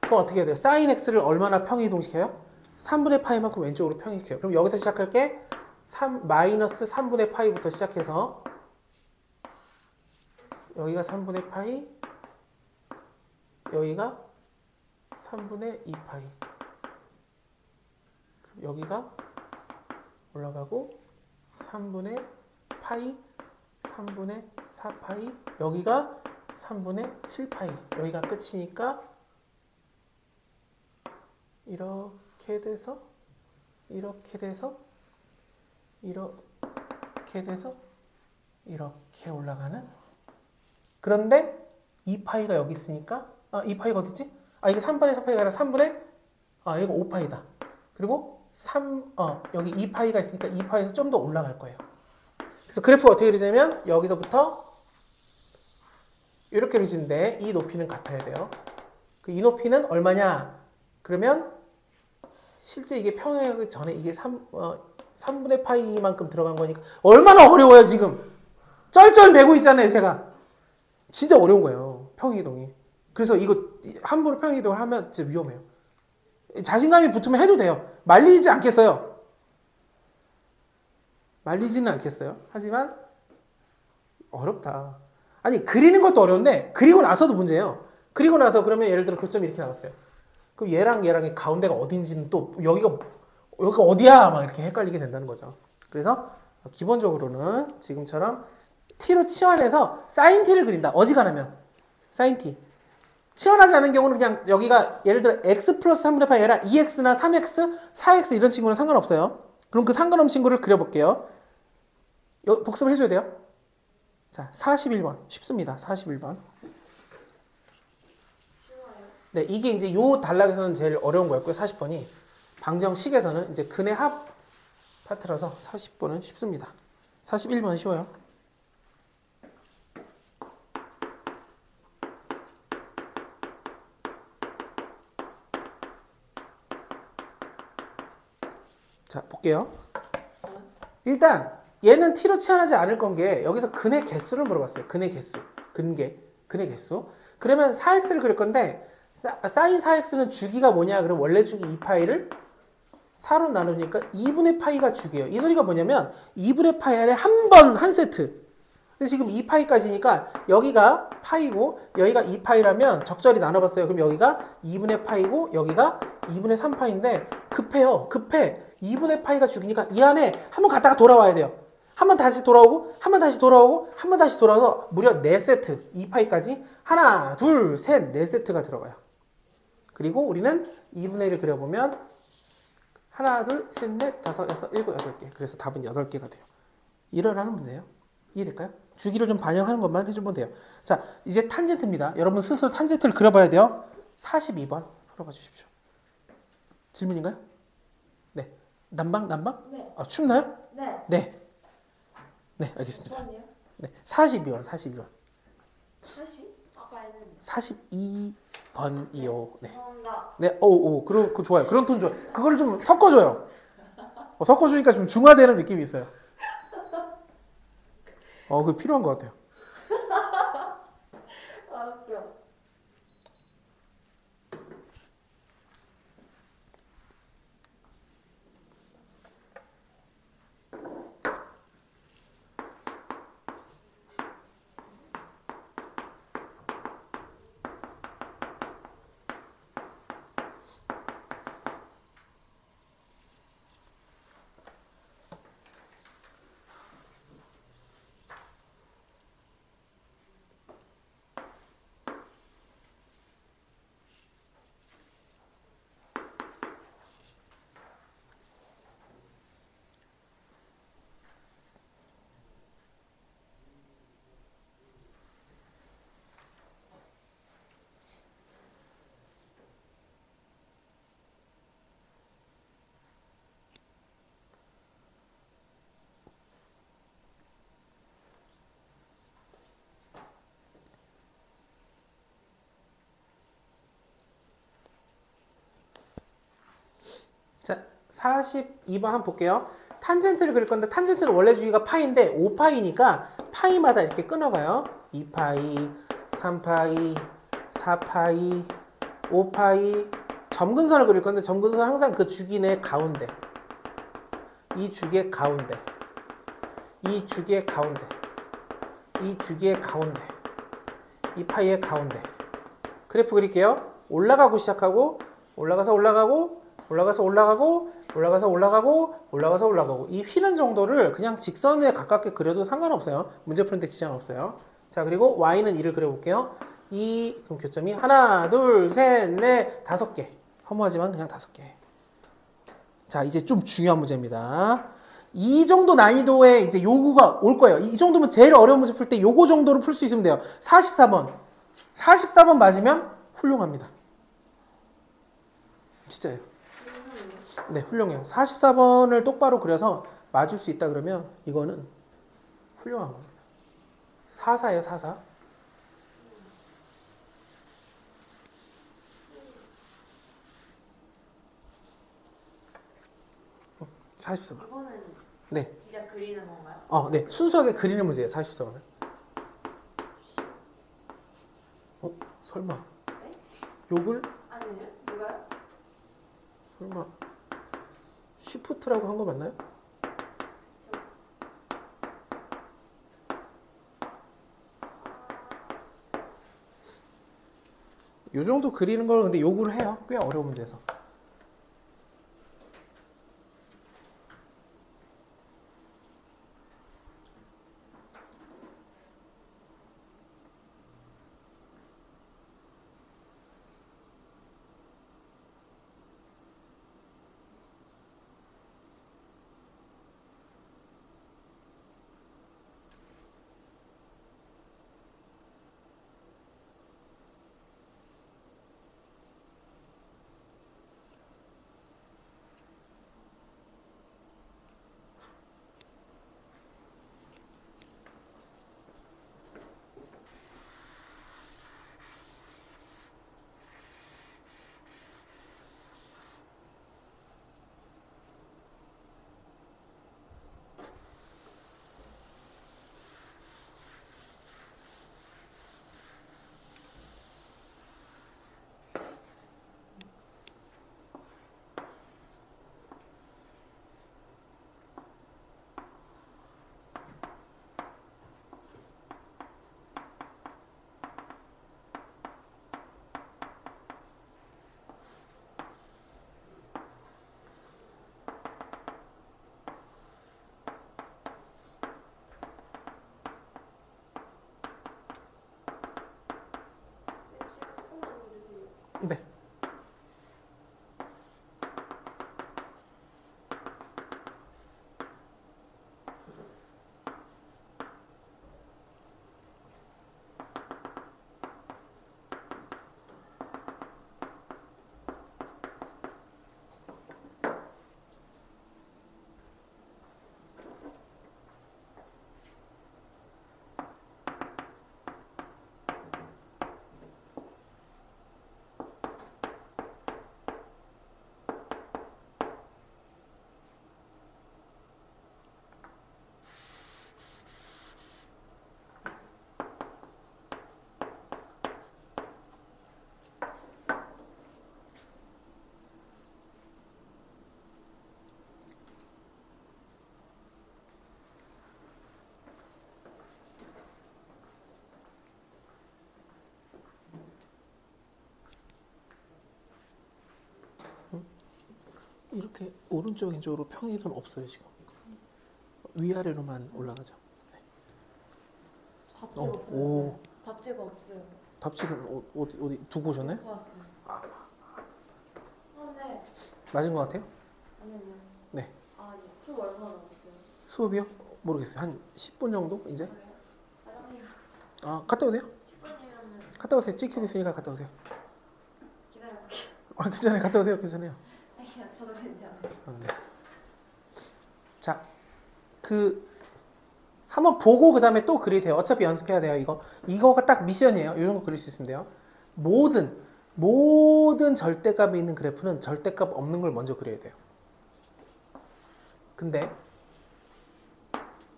그럼 어떻게 해야 돼요? sin x를 얼마나 평이동시켜요? 3분의 파이만큼 왼쪽으로 평이시켜요. 그럼 여기서 시작할게. 마이너스 3분의 파이부터 시작해서 여기가 3분의 파이, 여기가 3분의 2파이, 여기가 올라가고 3분의 파이, 3분의 4파이, 여기가 3분의 7파이, 여기가 끝이니까 이렇게 돼서 이렇게 돼서 이렇게 돼서 이렇게 올라가는. 그런데 2파이가 여기 있으니까 2파이가 어딨지? 이게 3분의 4파이가 아니라 3분의 이거 5파이다. 그리고 여기 2파이가 있으니까 2파이에서 좀 더 올라갈 거예요. 그래서 그래프가 어떻게 그리자면 여기서부터 이렇게 그려지는데 이 높이는 같아야 돼요. 이 높이는 얼마냐? 그러면 실제 이게 평행하기 전에 이게 3분의 파이만큼 들어간 거니까 얼마나 어려워요 지금. 쩔쩔 매고 있잖아요 제가. 진짜 어려운 거예요 평행이동이. 그래서 이거 함부로 평행이동을 하면 진짜 위험해요. 자신감이 붙으면 해도 돼요. 말리지 않겠어요. 말리지는 않겠어요. 하지만 어렵다. 아니 그리는 것도 어려운데 그리고 나서도 문제예요. 그리고 나서 그러면 예를 들어 교점이 이렇게 나왔어요. 그럼 얘랑 얘랑의 가운데가 어딘지는 또 여기가 어디야 막 이렇게 헷갈리게 된다는 거죠. 그래서 기본적으로는 지금처럼 t로 치환해서 sin t를 그린다. 어지간하면 sin t. 치환하지 않은 경우는 그냥 여기가 예를 들어 x 플러스 3분의 파이 아니라 2x나 3x, 4x 이런 친구는 상관없어요. 그럼 그 상관없는 친구를 그려볼게요. 복습을 해줘야 돼요. 자, 41번. 쉽습니다. 41번. 네, 이게 이제 요 단락에서는 제일 어려운 거였고요. 40번이. 방정식에서는 이제 근의 합 파트라서 40번은 쉽습니다. 41번은 쉬워요. 자, 볼게요. 일단 얘는 t로 치환하지 않을 건 게 여기서 근의 개수를 물어봤어요. 근의 개수. 근의 개수. 그러면 4x를 그릴 건데 sin 4x는 주기가 뭐냐? 그럼 원래 주기 2파이를 4로 나누니까 2분의 파이가 주기예요. 이 소리가 뭐냐면 2분의 파이 안에 한 세트. 근데 지금 2파이까지니까 여기가 파이고 여기가 2파이라면 적절히 나눠봤어요. 그럼 여기가 2분의 파이고 여기가 2분의 3파인데 급해요. 급해. 2분의 파이가 주기니까 이 안에 한번 갔다가 돌아와야 돼요. 한번 다시 돌아오고 한번 다시 돌아오고 한번 다시 돌아와서 무려 4세트 2파이까지 하나 둘 셋 4세트가 들어가요. 그리고 우리는 2분의 1을 그려보면 하나 둘 셋 넷 다섯 여섯 일곱 8개. 그래서 답은 8개가 돼요. 이러라는 문제예요. 이해될까요? 주기를 좀 반영하는 것만 해주면 돼요. 자, 이제 탄젠트입니다. 여러분 스스로 탄젠트를 그려봐야 돼요. 42번 풀어봐 주십시오. 질문인가요? 네. 난방? 네. 춥나요? 네. 네. 네, 알겠습니다. 번이요? 네, 42번. 40? 아까 애는 42번이요. 네. 죄송합니다. 네, 그거 좋아요. 그런 톤 좋아요. 그걸 좀 섞어줘요. 섞어주니까 좀 중화되는 느낌이 있어요. 그거 필요한 것 같아요. 아 웃겨. 42번 한번 볼게요. 탄젠트를 그릴 건데 탄젠트는 원래 주기가 파이인데 5파이니까 파이마다 이렇게 끊어가요. 2파이, 3파이, 4파이, 5파이. 점근선을 그릴 건데 점근선은 항상 그 주기 내 가운데. 이 주기의 가운데. 이 주기의 가운데. 이 주기의 가운데. 이 파이의 가운데. 그래프 그릴게요. 올라가고 시작하고 올라가서 올라가고 올라가서 올라가고 올라가서 올라가고 올라가서 올라가고 이 휘는 정도를 그냥 직선에 가깝게 그려도 상관없어요. 문제 푸는데 지장 없어요. 자, 그리고 y는 2를 그려볼게요. 그럼 교점이 하나, 둘, 셋, 넷, 5개. 허무하지만 그냥 5개. 자, 이제 좀 중요한 문제입니다. 이 정도 난이도의 이제 요구가 올 거예요. 이 정도면 제일 어려운 문제 풀 때 요거 정도로 풀 수 있으면 돼요. 44번. 44번 맞으면 훌륭합니다. 진짜예요. 네, 훌륭해요. 44번을 똑바로 그려서 맞을 수 있다 그러면 이거는 훌륭한 겁니다. 44예요, 44. 44번. 이거는 네. 진짜 그리는 건가요? 네. 순수하게 그리는 문제예요, 44번은. 설마. 네? 욕을? 아니요. 누가요? 설마. 쉬프트라고 한 거 맞나요? 요 정도 그리는 걸 근데 요구를 해요. 꽤 어려운 문제에서. 네. 이렇게 오른쪽 왼쪽으로 평행은 없어요 지금. 위아래로만 올라가죠. 네. 답지가 오. 없어요. 답지가 없어요. 답지를 어디 두고 오셨나요? 왔어요. 네. 맞은 것 같아요? 아니요. 네. 아니, 수업 얼마나 남았어요? 수업이요? 모르겠어요. 한 10분 정도 이제? 그래요? 화장실 갔다 오세요. 10분이면은 갔다 오세요. 찍히고 있으니까 갔다 오세요. 기다려볼게요. 괜찮아요. 갔다 오세요. 괜찮아요. 아니요, 저도 괜찮아요. 네. 자, 한번 보고 그 다음에 또 그리세요. 어차피 연습해야 돼요. 이거가 딱 미션이에요. 이런 거 그릴 수 있으면 돼요. 모든 절대값이 있는 그래프는 절대값 없는 걸 먼저 그려야 돼요. 근데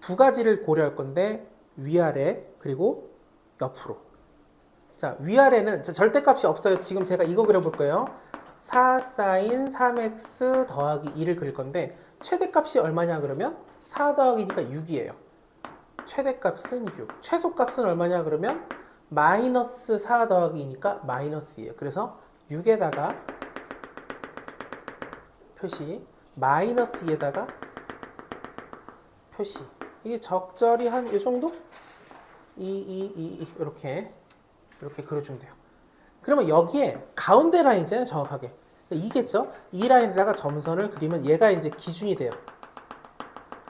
두 가지를 고려할 건데 위아래 그리고 옆으로. 자, 위아래는 절대값이 없어요. 지금 제가 이거 그려볼 거예요. 4 sin 3x 더하기 2를 그릴 건데 최대값이 얼마냐 그러면 4 더하기니까 6이에요. 최대값은 6. 최소값은 얼마냐 그러면 마이너스 4 더하기니까 마이너스 2예요. 그래서 6에다가 표시, 마이너스 2에다가 표시. 이게 적절히 한 이 정도? 이렇게 그려주면 돼요. 그러면 여기에 가운데 라인 있잖아요, 정확하게. 이겠죠? 이 라인에다가 점선을 그리면 얘가 이제 기준이 돼요.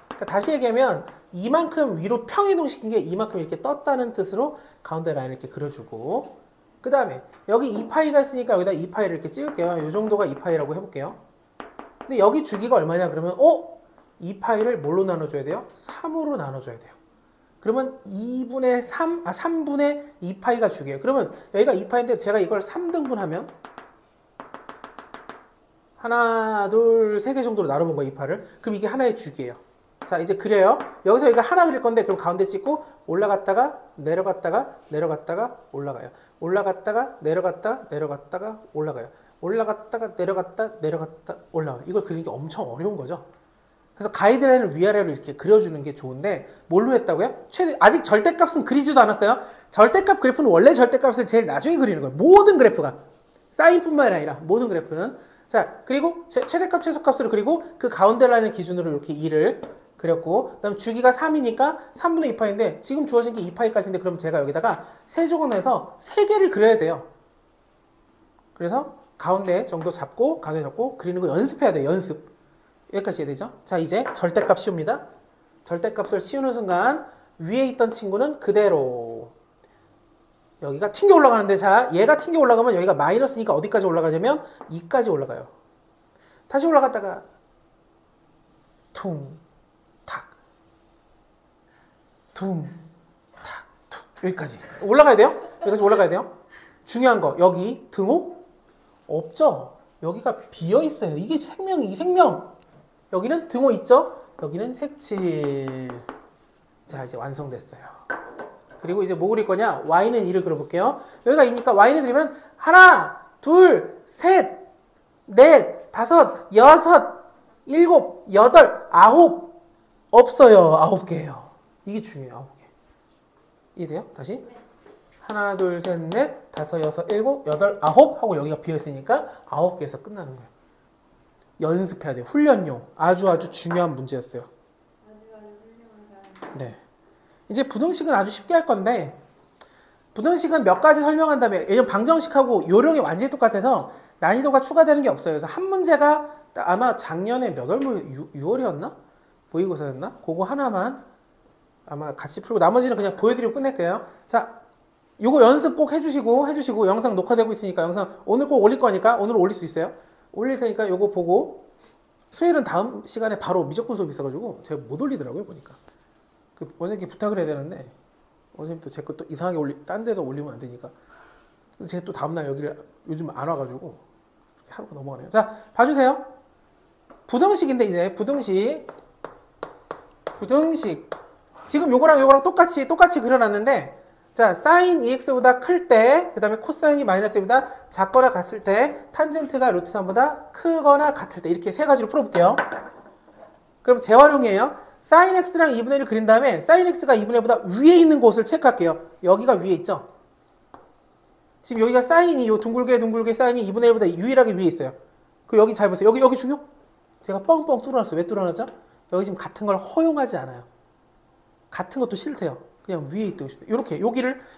그러니까 다시 얘기하면 이만큼 위로 평이동시킨 게 이만큼 이렇게 떴다는 뜻으로 가운데 라인을 이렇게 그려주고, 그 다음에 여기 2파이가 있으니까 여기다 2파이를 이렇게 찍을게요. 이 정도가 2파이라고 해볼게요. 근데 여기 주기가 얼마냐 그러면 2파이를 뭘로 나눠줘야 돼요? 3으로 나눠줘야 돼요. 그러면 2분의 3, 3분의 2파이가 주기예요. 그러면 여기가 2파이인데 제가 이걸 3등분하면 하나, 둘, 세 개 정도로 나눠본 거예요, 2파를. 그럼 이게 하나의 주기예요. 자, 이제 그려요. 여기서 여기가 하나 그릴 건데 그럼 가운데 찍고 올라갔다가 내려갔다가 내려갔다가 올라가요. 올라갔다가 내려갔다 내려갔다가 올라가요. 올라갔다가 내려갔다 내려갔다 올라가요. 이걸 그리는 게 엄청 어려운 거죠. 그래서 가이드라인을 위아래로 이렇게 그려주는 게 좋은데 뭘로 했다고요? 아직 절대값은 그리지도 않았어요. 절대값 그래프는 원래 절대값을 제일 나중에 그리는 거예요. 모든 그래프가. 사인뿐만 아니라 모든 그래프는. 자, 그리고 최대값 최소값으로 그리고 그 가운데 라인을 기준으로 이렇게 2를 그렸고, 그 다음 주기가 3이니까 3분의 2파인데 지금 주어진 게 2파이까지인데 그럼 제가 여기다가 세조각 내서 3개를 그려야 돼요. 그래서 가운데 정도 잡고 가운데 잡고 그리는 거 연습해야 돼요. 연습. 여기까지 해야 되죠. 자, 이제 절대값 씌웁니다. 절대값을 씌우는 순간 위에 있던 친구는 그대로 여기가 튕겨 올라가는데, 자, 얘가 튕겨 올라가면 여기가 마이너스니까 어디까지 올라가냐면 2까지 올라가요. 다시 올라갔다가 퉁 탁 퉁 탁 툭 여기까지 올라가야 돼요. 여기까지 올라가야 돼요. 중요한 거, 여기 등호 없죠. 여기가 비어 있어요. 이게 생명이 생명. 여기는 등호 있죠? 여기는 색칠. 자, 이제 완성됐어요. 그리고 이제 뭐 그릴 거냐? y는 2를 그려볼게요. 여기가 2니까 y는 그리면 하나, 둘, 셋, 넷, 다섯, 여섯, 일곱, 여덟, 아홉. 없어요. 9개예요. 이게 중요해요. 9개. 이해돼요? 다시. 하나, 둘, 셋, 넷, 다섯, 여섯, 일곱, 여덟, 아홉 하고 여기가 비어있으니까 9개에서 끝나는 거예요. 연습해야 돼요. 훈련용. 아주 중요한 문제였어요. 아주 훌륭하다. 네. 이제 부등식은 아주 쉽게 할 건데, 부등식은 몇 가지 설명한 다음에, 예전 방정식하고 요령이 완전히 똑같아서 난이도가 추가되는 게 없어요. 그래서 한 문제가 아마 작년에 몇 월, 6월이었나? 모의고사였나? 그거 하나만 아마 같이 풀고 나머지는 그냥 보여드리고 끝낼게요. 자, 요거 연습 꼭 해주시고 영상 녹화되고 있으니까 영상 오늘 꼭 올릴 거니까 오늘 올릴 수 있어요. 올릴 테니까 요거 보고, 수요일은 다음 시간에 바로 미적분 수업이 있어가지고 제가 못 올리더라고요, 보니까. 원장님께 부탁을 해야 되는데 원장님 또 제 거 또 이상하게 딴 데도 올리면 안 되니까. 그래서 제가 또 다음날 여기를 요즘 안 와가지고 하루가 넘어가네요. 자, 봐주세요. 부등식인데 이제 부등식 지금 요거랑 똑같이 그려놨는데, 자, 사인 2x보다 클 때, 그 다음에 코사인이 마이너스 1보다 작거나 같을 때, 탄젠트가 루트 3보다 크거나 같을 때, 이렇게 세 가지로 풀어볼게요. 그럼 재활용이에요. 사인 x랑 2분의 1을 그린 다음에 사인 x가 2분의 1보다 위에 있는 곳을 체크할게요. 여기가 위에 있죠. 지금 여기가 사인이 요 둥글게 사인이 2분의 1보다 유일하게 위에 있어요. 그 여기 잘 보세요. 여기 중요? 제가 뻥뻥 뚫어놨어요. 왜 뚫어놨죠? 여기 지금 같은 걸 허용하지 않아요. 같은 것도 싫대요. 그냥 위에 있고 싶어요. 이렇게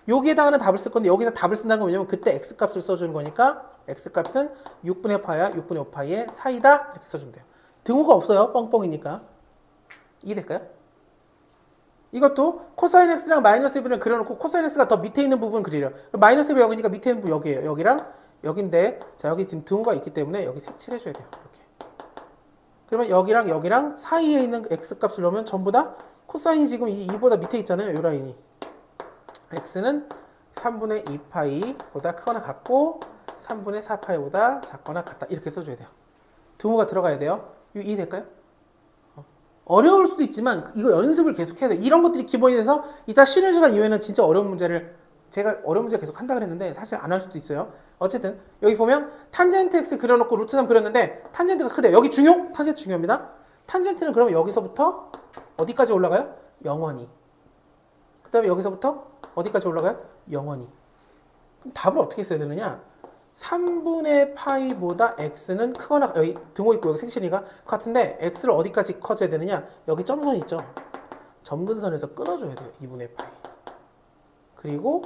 여기에다가는 답을 쓸 건데 여기다 답을 쓴다는 건 왜냐면 그때 x값을 써주는 거니까 x값은 6분의 파야 6분의 5파이의 사이다 이렇게 써주면 돼요. 등호가 없어요. 뻥뻥이니까. 이해될까요? 이것도 코사인 x랑 마이너스 1분을 그려놓고 코사인 x가 더 밑에 있는 부분 그리려. 마이너스 1이 여기니까 밑에 있는 부분 여기에요. 여기랑 여긴데, 자, 여기 지금 등호가 있기 때문에 여기 색칠해줘야 돼요. 이렇게. 그러면 여기랑 사이에 있는 x값을 넣으면 전부 다 코사인이 지금 이 2보다 밑에 있잖아요. 이 라인이. x는 3분의 2파이보다 크거나 같고 3분의 4파이보다 작거나 같다. 이렇게 써줘야 돼요. 등호가 들어가야 돼요. 이거 이해될까요? 어려울 수도 있지만 이거 연습을 계속 해야 돼. 이런 것들이 기본이 돼서 이따 쉬는 시간 이후에는 진짜 어려운 문제를 제가 어려운 문제 계속 한다 그랬는데 사실 안 할 수도 있어요. 어쨌든 여기 보면 탄젠트 x 그려놓고 루트 3 그렸는데 탄젠트가 크대요. 여기 중요? 탄젠트 중요합니다. 탄젠트는 그러면 여기서부터 어디까지 올라가요? 영원히. 그 다음에 여기서부터 어디까지 올라가요? 영원히. 그럼 답을 어떻게 써야 되느냐? 3분의 파이보다 x는 크거나 여기 등호 있고 여기 색실이가 같은데 x를 어디까지 커져야 되느냐? 여기 점선 있죠? 점근선에서 끊어줘야 돼요. 2분의 파이. 그리고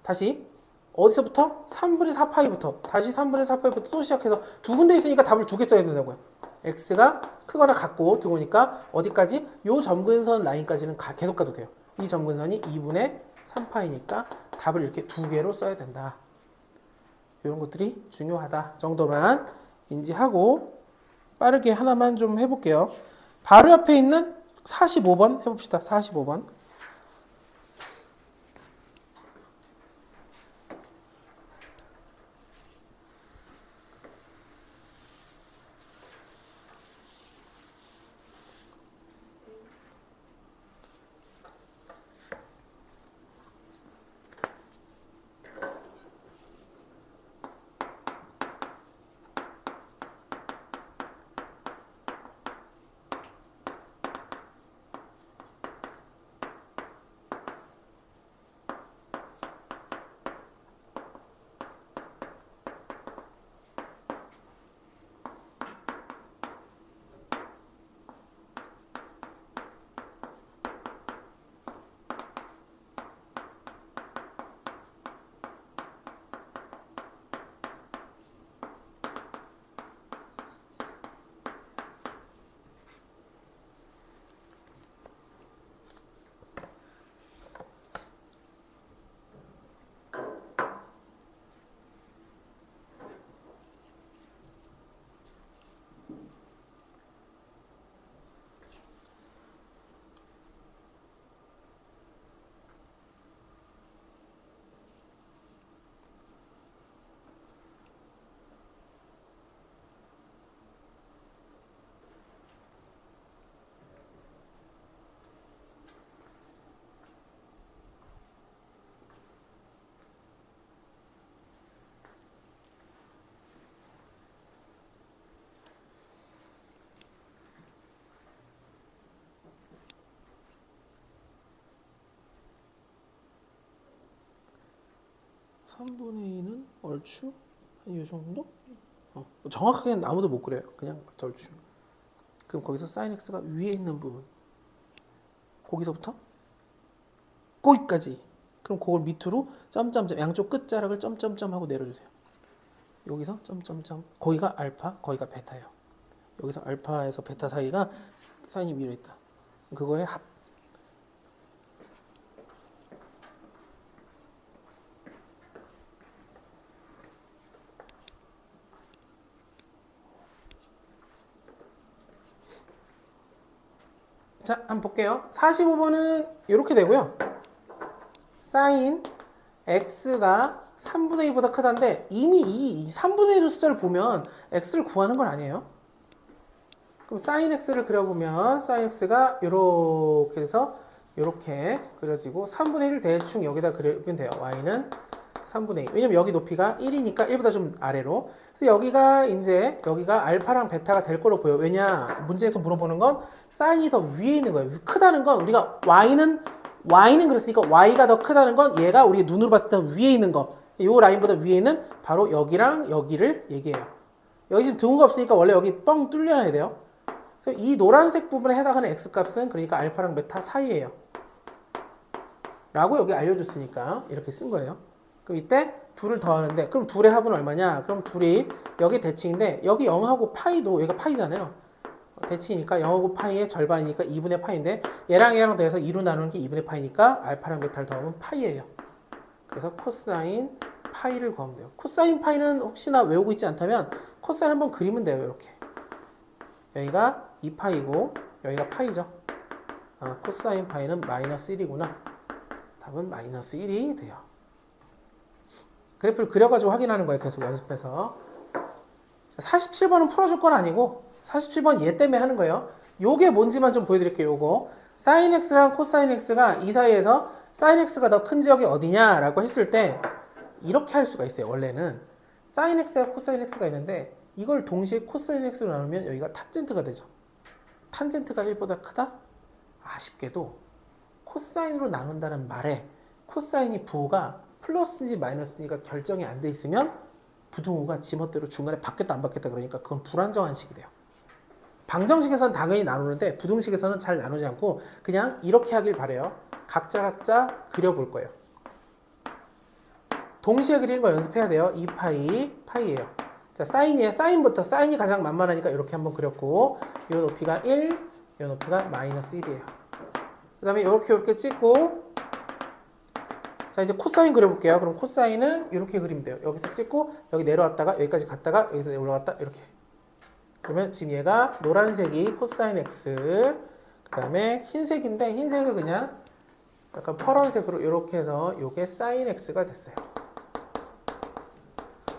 다시 어디서부터? 3분의 4파이부터 다시 3분의 4파이부터 또 시작해서 두 군데 있으니까 답을 두 개 써야 된다고요. x가 크거나 같고 등호니까 어디까지? 요 점근선 라인까지는 계속 가도 돼요. 이 점근선이 2분의 3파이니까 답을 이렇게 두 개로 써야 된다. 이런 것들이 중요하다 정도만 인지하고 빠르게 하나만 좀 해볼게요. 바로 옆에 있는 45번 해봅시다. 45번. (3분의 2는) 얼추 한 이 정도? 정확하게는 아무도 못 그래요. 그냥 얼추. 그럼 거기서 sin x가 위에 있는 부분 거기서부터 거기까지. 그럼 그걸 밑으로 점점점 양쪽 끝자락을 점점점 하고 내려주세요. 여기서 점점점 거기가 알파 거기가 베타예요. 여기서 알파에서 베타 사이가 사인이 위로 있다. 그거의 합. 자, 한번 볼게요. 45번은 이렇게 되고요. sin x가 3분의 2보다 크다인데 이미 이 3분의 1의 숫자를 보면 x를 구하는 건 아니에요. 그럼 sin x를 그려보면 sin x가 이렇게 돼서 이렇게 그려지고 3분의 1을 대충 여기다 그리면 돼요. y는 3분의 2. 왜냐면 여기 높이가 1이니까 1보다 좀 아래로. 그래서 여기가 알파랑 베타가 될 걸로 보여. 왜냐? 문제에서 물어보는 건 사인이 더 위에 있는 거예요. 크다는 건 우리가 y는 그랬으니까 y가 더 크다는 건 얘가 우리 눈으로 봤을 때 위에 있는 거. 이 라인보다 위에 있는 바로 여기랑 여기를 얘기해요. 여기 지금 등호가 없으니까 원래 여기 뻥 뚫려놔야 돼요. 그래서 이 노란색 부분에 해당하는 x값은 그러니까 알파랑 베타 사이예요. 라고 여기 알려줬으니까 이렇게 쓴 거예요. 그럼 이때 둘을 더하는데 그럼 둘의 합은 얼마냐? 그럼 둘이 여기 대칭인데 여기 0하고 파이도 여기가 파이잖아요. 대칭이니까 0하고 파이의 절반이니까 2분의 파이인데 얘랑 더해서 2로 나누는 게 2분의 파이니까 알파랑 베타를 더하면 파이예요. 그래서 코사인 파이를 구하면 돼요. 코사인 파이는 혹시나 외우고 있지 않다면 코사인 한번 그리면 돼요. 이렇게. 여기가 2파이고 여기가 파이죠. 코사인 파이는 마이너스 1이구나. 답은 마이너스 1이 돼요. 그래프를 그려가지고 확인하는 거예요. 계속 연습해서. 47번은 풀어줄 건 아니고 47번 얘 때문에 하는 거예요. 요게 뭔지만 좀 보여드릴게요. 요거 sin x랑 cosine x가 이 사이에서 sin x가 더 큰 지역이 어디냐라고 했을 때 이렇게 할 수가 있어요. 원래는 sin x와 cosine x가 있는데 이걸 동시에 cosine x로 나누면 여기가 탄젠트가 되죠. 탄젠트가 1보다 크다? 아쉽게도 코사인으로 나눈다는 말에 코사인이 부호가 플러스인지 마이너스인지가 결정이 안 돼 있으면 부등호가 지멋대로 중간에 바뀌었다 안 바뀌었다 그러니까 그건 불안정한 식이 돼요. 방정식에서는 당연히 나누는데 부등식에서는 잘 나누지 않고 그냥 이렇게 하길 바래요. 각자 그려볼 거예요. 동시에 그리는 거 연습해야 돼요. 2파이, 파이예요. 자, 사인이에요. 사인부터. 사인이 가장 만만하니까 이렇게 한번 그렸고 이 높이가 1, 이 높이가 마이너스 1이에요. 그 다음에 이렇게 찍고 자 이제 코사인 그려볼게요. 그럼 코사인은 이렇게 그리면 돼요. 여기서 찍고 여기 내려왔다가 여기까지 갔다가 여기서 올라갔다 이렇게. 그러면 지금 얘가 노란색이 코사인 x 그 다음에 흰색인데 흰색을 그냥 약간 파란색으로 이렇게 해서 이게 사인 x가 됐어요.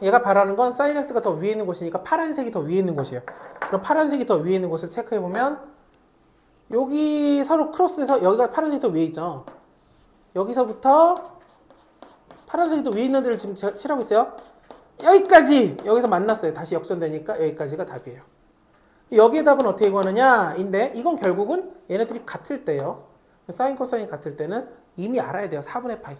얘가 바라는 건 사인 x가 더 위에 있는 곳이니까 파란색이 더 위에 있는 곳이에요. 그럼 파란색이 더 위에 있는 곳을 체크해보면 여기 서로 크로스돼서 여기가 파란색이 더 위에 있죠. 여기서부터 파란색이 더 위에 있는 데를 지금 제가 칠하고 있어요. 여기까지! 여기서 만났어요. 다시 역전되니까 여기까지가 답이에요. 여기에 답은 어떻게 구하느냐? 인데 이건 결국은 얘네들이 같을 때요. 사인 코사인이 같을 때는 이미 알아야 돼요. 4분의 파이.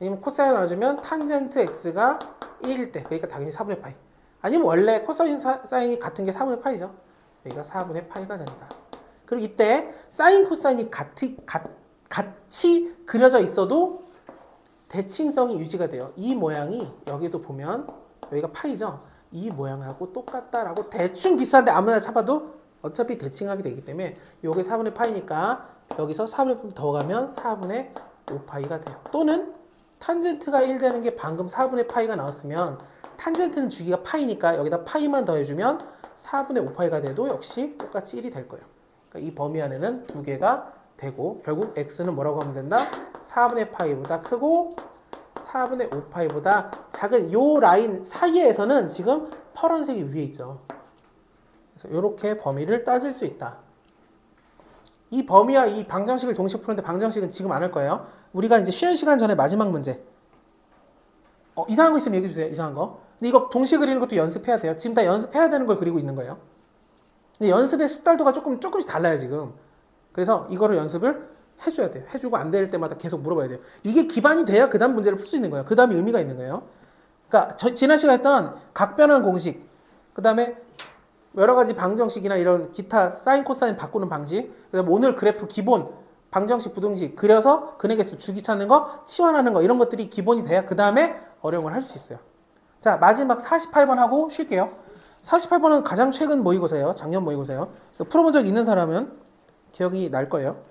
아니면 코사인 나눠주면 탄젠트 x가 1일 때 그러니까 당연히 4분의 파이. 아니면 원래 코사인 사인이 같은 게 4분의 파이죠. 여기가 4분의 파이가 된다. 그리고 이때 사인 코사인이 같이 그려져 있어도 대칭성이 유지가 돼요. 이 모양이 여기도 보면 여기가 파이죠. 이 모양하고 똑같다라고 대충 비슷한데 아무나 잡아도 어차피 대칭하게 되기 때문에 요게 4분의 파이니까 여기서 4분의 파이 더 가면 4분의 5파이가 돼요. 또는 탄젠트가 1 되는 게 방금 4분의 파이가 나왔으면 탄젠트는 주기가 파이니까 여기다 파이만 더해주면 4분의 5파이가 돼도 역시 똑같이 1이 될 거예요. 그러니까 이 범위 안에는 두 개가 되고 결국 x는 뭐라고 하면 된다? 4분의 파이보다 크고 4분의 5파이보다 작은 요 라인 사이에서는 지금 파란색이 위에 있죠. 그래서 이렇게 범위를 따질 수 있다. 이 범위와 이 방정식을 동시에 푸는데 방정식은 지금 안 할 거예요. 우리가 이제 쉬는 시간 전에 마지막 문제. 이상한 거 있으면 얘기해 주세요. 이상한 거. 근데 이거 동시에 그리는 것도 연습해야 돼요. 지금 다 연습해야 되는 걸 그리고 있는 거예요. 근데 연습의 숙달도가 조금씩 달라요, 지금. 그래서 이거를 연습을 해줘야 돼요. 해주고 안 될 때마다 계속 물어봐야 돼요. 이게 기반이 돼야 그 다음 문제를 풀 수 있는 거예요. 그 다음에 의미가 있는 거예요. 그러니까 지난 시간에 했던 각변환 공식, 그 다음에 여러 가지 방정식이나 이런 기타 사인 코사인 바꾸는 방식, 그 다음에 오늘 그래프 기본 방정식 부등식 그려서 근해계수 주기 찾는 거 치환하는 거 이런 것들이 기본이 돼야 그 다음에 어려운 걸 할 수 있어요. 자 마지막 48번 하고 쉴게요. 48번은 가장 최근 모의고사예요. 작년 모의고사예요. 풀어본 적 있는 사람은 기억이 날 거예요.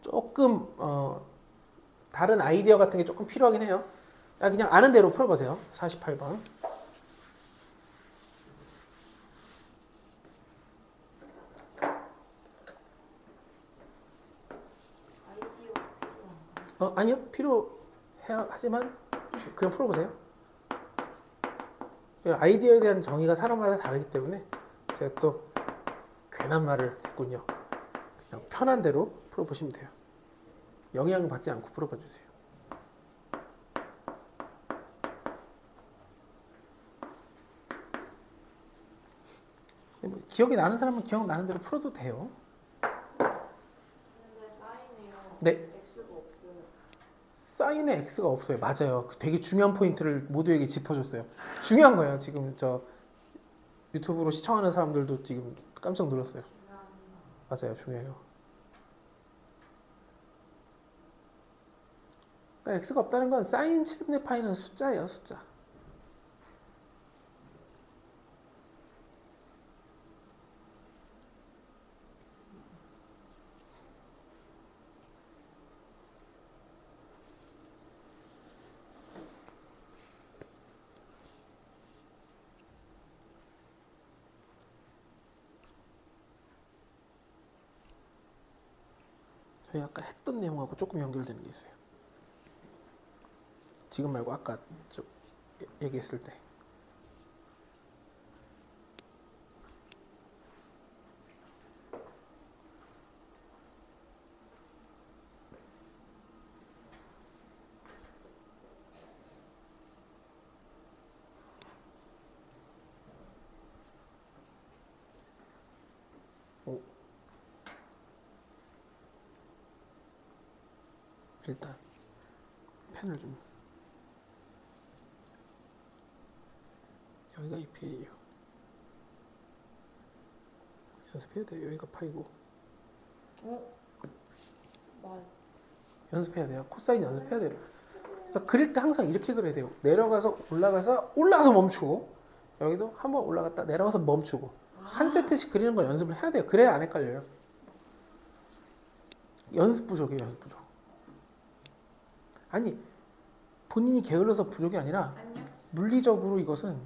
조금 다른 아이디어 같은 게 조금 필요하긴 해요. 그냥 아는 대로 풀어보세요. 48번. 아니요. 필요해야 하지만 그냥 풀어보세요. 아이디어에 대한 정의가 사람마다 다르기 때문에 제가 또 괜한 말을 했군요. 그냥 편한 대로 풀어보시면 돼요. 영향 받지 않고 풀어봐 주세요. 기억이 나는 사람은 기억나는 대로 풀어도 돼요. 근데 사인이요. 네. X가 없어요. 사인에 X가 없어요. 맞아요. 되게 중요한 포인트를 모두에게 짚어줬어요. 중요한 거예요. 지금 저 유튜브로 시청하는 사람들도 지금 깜짝 놀랐어요. 맞아요. 중요해요. 그러니까 X가 없다는 건 사인 7분의 파이는 숫자예요. 숫자. 저희 아까 했던 내용하고 조금 연결되는 게 있어요. 지금 말고 아까 얘기했을 때. 일단 펜을 좀 여기가 2p예요. 연습해야 돼요. 여기가 파이고 맞. 연습해야 돼요. 코사인 연습해야 돼요. 그러니까 그릴 때 항상 이렇게 그려야 돼요. 내려가서 올라가서 멈추고 여기도 한번 올라갔다 내려가서 멈추고 한 세트씩 그리는 걸 연습을 해야 돼요. 그래야 안 헷갈려요. 연습 부족이에요. 연습 부족. 아니 본인이 게을러서 부족이 아니라 아니요. 물리적으로 이것은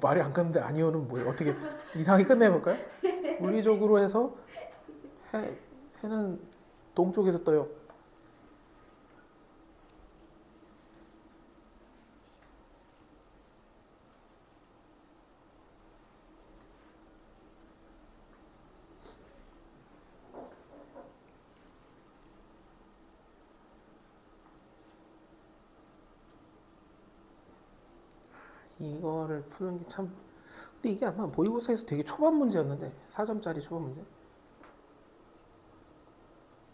말이 안 가는데 아니요는 뭐예요? 어떻게 이상하게 끝내볼까요? 물리적으로 해서 해는 동쪽에서 떠요. 이거를 푸는 게 참. 근데 이게 아마 모의고사에서 되게 초반 문제였는데 4점짜리 초반 문제.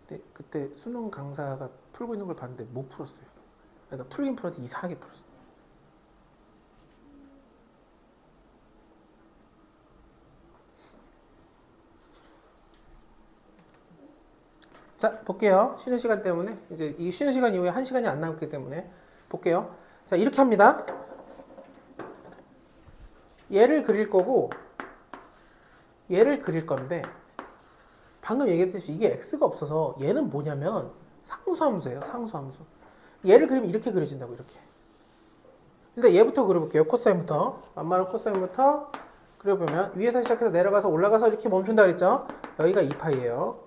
근데 그때 수능 강사가 풀고 있는 걸 봤는데 못 풀었어요. 그러니까 풀긴 풀었는데 이상하게 풀었어요. 자, 볼게요. 쉬는 시간 때문에 이제 이 쉬는 시간 이후에 1시간이 안 남기 때문에 볼게요. 자, 이렇게 합니다. 얘를 그릴 거고 얘를 그릴 건데 방금 얘기했듯이 이게 x가 없어서 얘는 뭐냐면 상수함수예요. 상수함수. 얘를 그리면 이렇게 그려진다고 이렇게. 일단 얘부터 그려볼게요. 코사인부터. 완만한 코사인부터 그려보면 위에서 시작해서 내려가서 올라가서 이렇게 멈춘다 그랬죠. 여기가 2파이예요.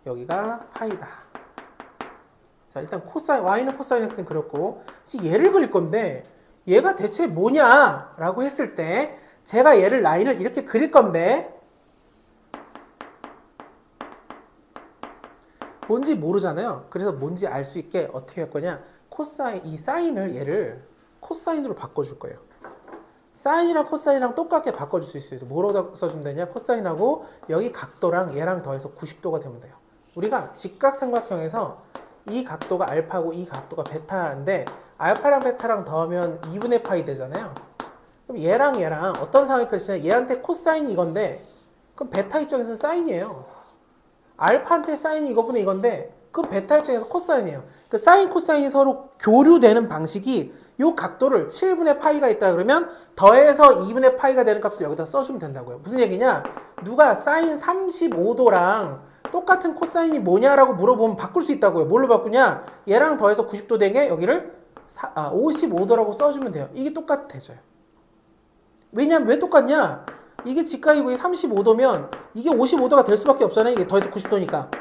여기가 파이다. 자, 일단 코사인 y는 코사인 x는 그렸고 지금 얘를 그릴 건데 얘가 대체 뭐냐라고 했을 때 제가 얘를 라인을 이렇게 그릴 건데 뭔지 모르잖아요. 그래서 뭔지 알 수 있게 어떻게 할 거냐? 코사인 이 사인을 얘를 코사인으로 바꿔줄 거예요. 사인이랑 코사인이랑 똑같게 바꿔줄 수 있어요. 뭐로 써주면 되냐? 코사인하고 여기 각도랑 얘랑 더해서 90도가 되면 돼요. 우리가 직각삼각형에서 이 각도가 알파고 이 각도가 베타인데 알파랑 베타랑 더하면 2분의 파이 되잖아요. 그럼 얘랑 어떤 상황이 펼치냐? 얘한테 코사인이 이건데 그럼 베타 입장에서는 사인이에요. 알파한테 사인이 이거분의 이건데 그럼 베타 입장에서 코사인이에요. 그 사인 코사인이 서로 교류되는 방식이 이 각도를 7분의 파이가 있다 그러면 더해서 2분의 파이가 되는 값을 여기다 써주면 된다고요. 무슨 얘기냐? 누가 사인 35도랑 똑같은 코사인이 뭐냐라고 물어보면 바꿀 수 있다고요. 뭘로 바꾸냐? 얘랑 더해서 90도 되게 여기를 55도라고 써주면 돼요. 이게 똑같아져요. 왜냐면 왜 똑같냐? 이게 직각이고 이게 35도면 이게 55도가 될 수밖에 없잖아요. 이게 더해서 90도니까.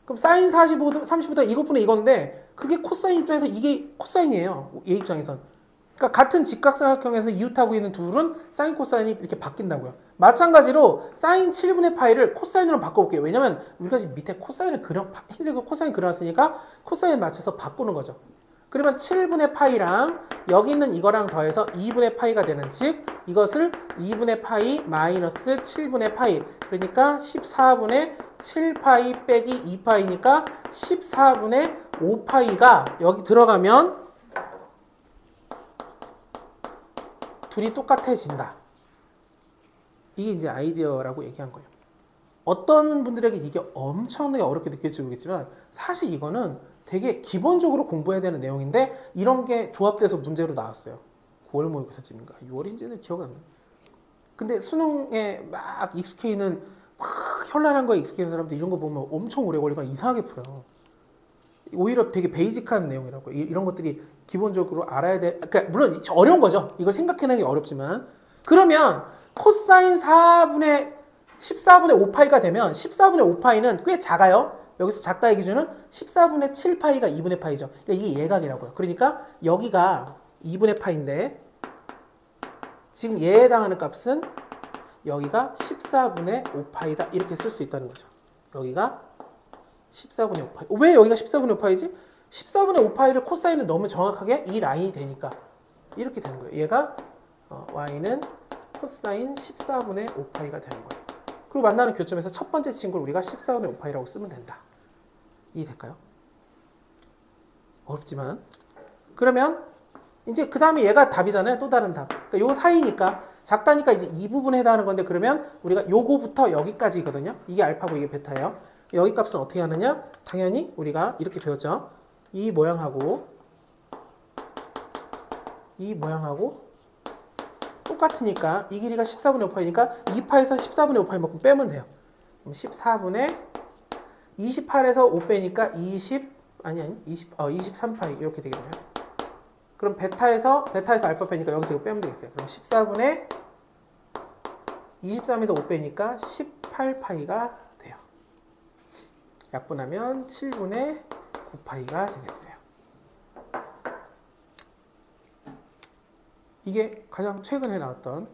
그럼 사인 35도 이것분의 이건데 그게 코사인 입장에서 이게 코사인이에요. 얘 입장에선. 그러니까 같은 직각삼각형에서 이웃하고 있는 둘은 사인 코사인이 이렇게 바뀐다고요. 마찬가지로 사인 7분의 파이를 코사인으로 바꿔볼게요. 왜냐면 우리가 지금 밑에 코사인을 흰색으로 코사인 그려놨으니까 코사인에 맞춰서 바꾸는 거죠. 그러면 7분의 파이랑 여기 있는 이거랑 더해서 2분의 파이가 되는 즉 이것을 2분의 파이 마이너스 7분의 파이 그러니까 14분의 7파이 빼기 2파이니까 14분의 5파이가 여기 들어가면 둘이 똑같아진다. 이게 이제 아이디어라고 얘기한 거예요. 어떤 분들에게 이게 엄청나게 어렵게 느낄지 모르겠지만 사실 이거는 되게 기본적으로 공부해야 되는 내용인데 이런 게 조합돼서 문제로 나왔어요. 9월 모의고사쯤인가 6월인지는 기억 안 나요. 근데 수능에 막 익숙해 있는 막 현란한 거에 익숙해 있는 사람들 이런 거 보면 엄청 오래 걸리거나 이상하게 풀어요. 오히려 되게 베이직한 내용이라고. 이런 것들이 기본적으로 알아야 돼. 그러니까 물론 어려운 거죠. 이걸 생각해내는 게 어렵지만 그러면 코사인 14분의 5파이가 되면 14분의 5파이는 꽤 작아요. 여기서 작다의 기준은 14분의 7파이가 2분의 파이죠. 그러니까 이게 예각이라고요. 그러니까 여기가 2분의 파인데 지금 얘에 해당하는 값은 여기가 14분의 5파이다. 이렇게 쓸 수 있다는 거죠. 여기가 14분의 5파이. 왜 여기가 14분의 5파이지? 14분의 5파이를 코사인을 너무 정확하게 이 라인이 되니까 이렇게 되는 거예요. 얘가 y는 코사인 14분의 5파이가 되는 거예요. 그리고 만나는 교점에서 첫 번째 친구를 우리가 14분의 5파이라고 쓰면 된다. 이해될까요? 어렵지만. 그러면 이제 그 다음에 얘가 답이잖아요. 또 다른 답. 그러니까 요 사이니까 작다니까 이제 이 부분에 해당하는 건데 그러면 우리가 요거부터 여기까지거든요. 이게 알파고 이게 베타예요. 여기 값은 어떻게 하느냐? 당연히 우리가 이렇게 배웠죠. 이 모양하고 이 모양하고 똑같으니까 이 길이가 14분의 5파이니까 2파에서 14분의 5파이만큼 빼면 돼요. 그럼 14분의 28에서 5 빼니까 23파이 이렇게 되겠네요. 그럼 베타에서 알파 빼니까 여기서 이거 빼면 되겠어요. 그럼 14분의 23에서 5 빼니까 18파이가 돼요. 약분하면 7분의 9파이가 되겠어요. 이게 가장 최근에 나왔던,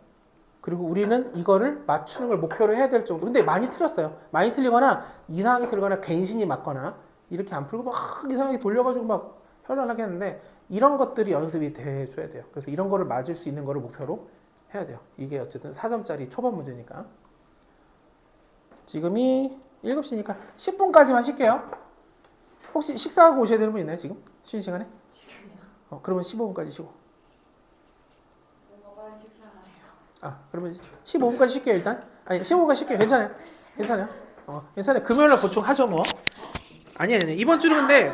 그리고 우리는 이거를 맞추는 걸 목표로 해야 될 정도. 근데 많이 틀렸어요. 많이 틀리거나 이상하게 틀거나 갱신이 맞거나 이렇게 안 풀고 막 이상하게 돌려가지고 막 현란하게 했는데 이런 것들이 연습이 돼줘야 돼요. 그래서 이런 거를 맞을 수 있는 거를 목표로 해야 돼요. 이게 어쨌든 4점짜리 초반 문제니까. 지금이 7시니까 10분까지만 쉴게요. 혹시 식사하고 오셔야 되는 분 있나요? 지금? 쉬는 시간에? 지금요. 그러면 15분까지 쉬고. 뭔가 빨리 식사하네요. 그러면 15분까지 쉴게요, 일단. 아니, 15분까지 쉴게요. 괜찮아요. 괜찮아요. 괜찮아요. 금요일날 보충하죠, 뭐. 아니. 이번 주는 근데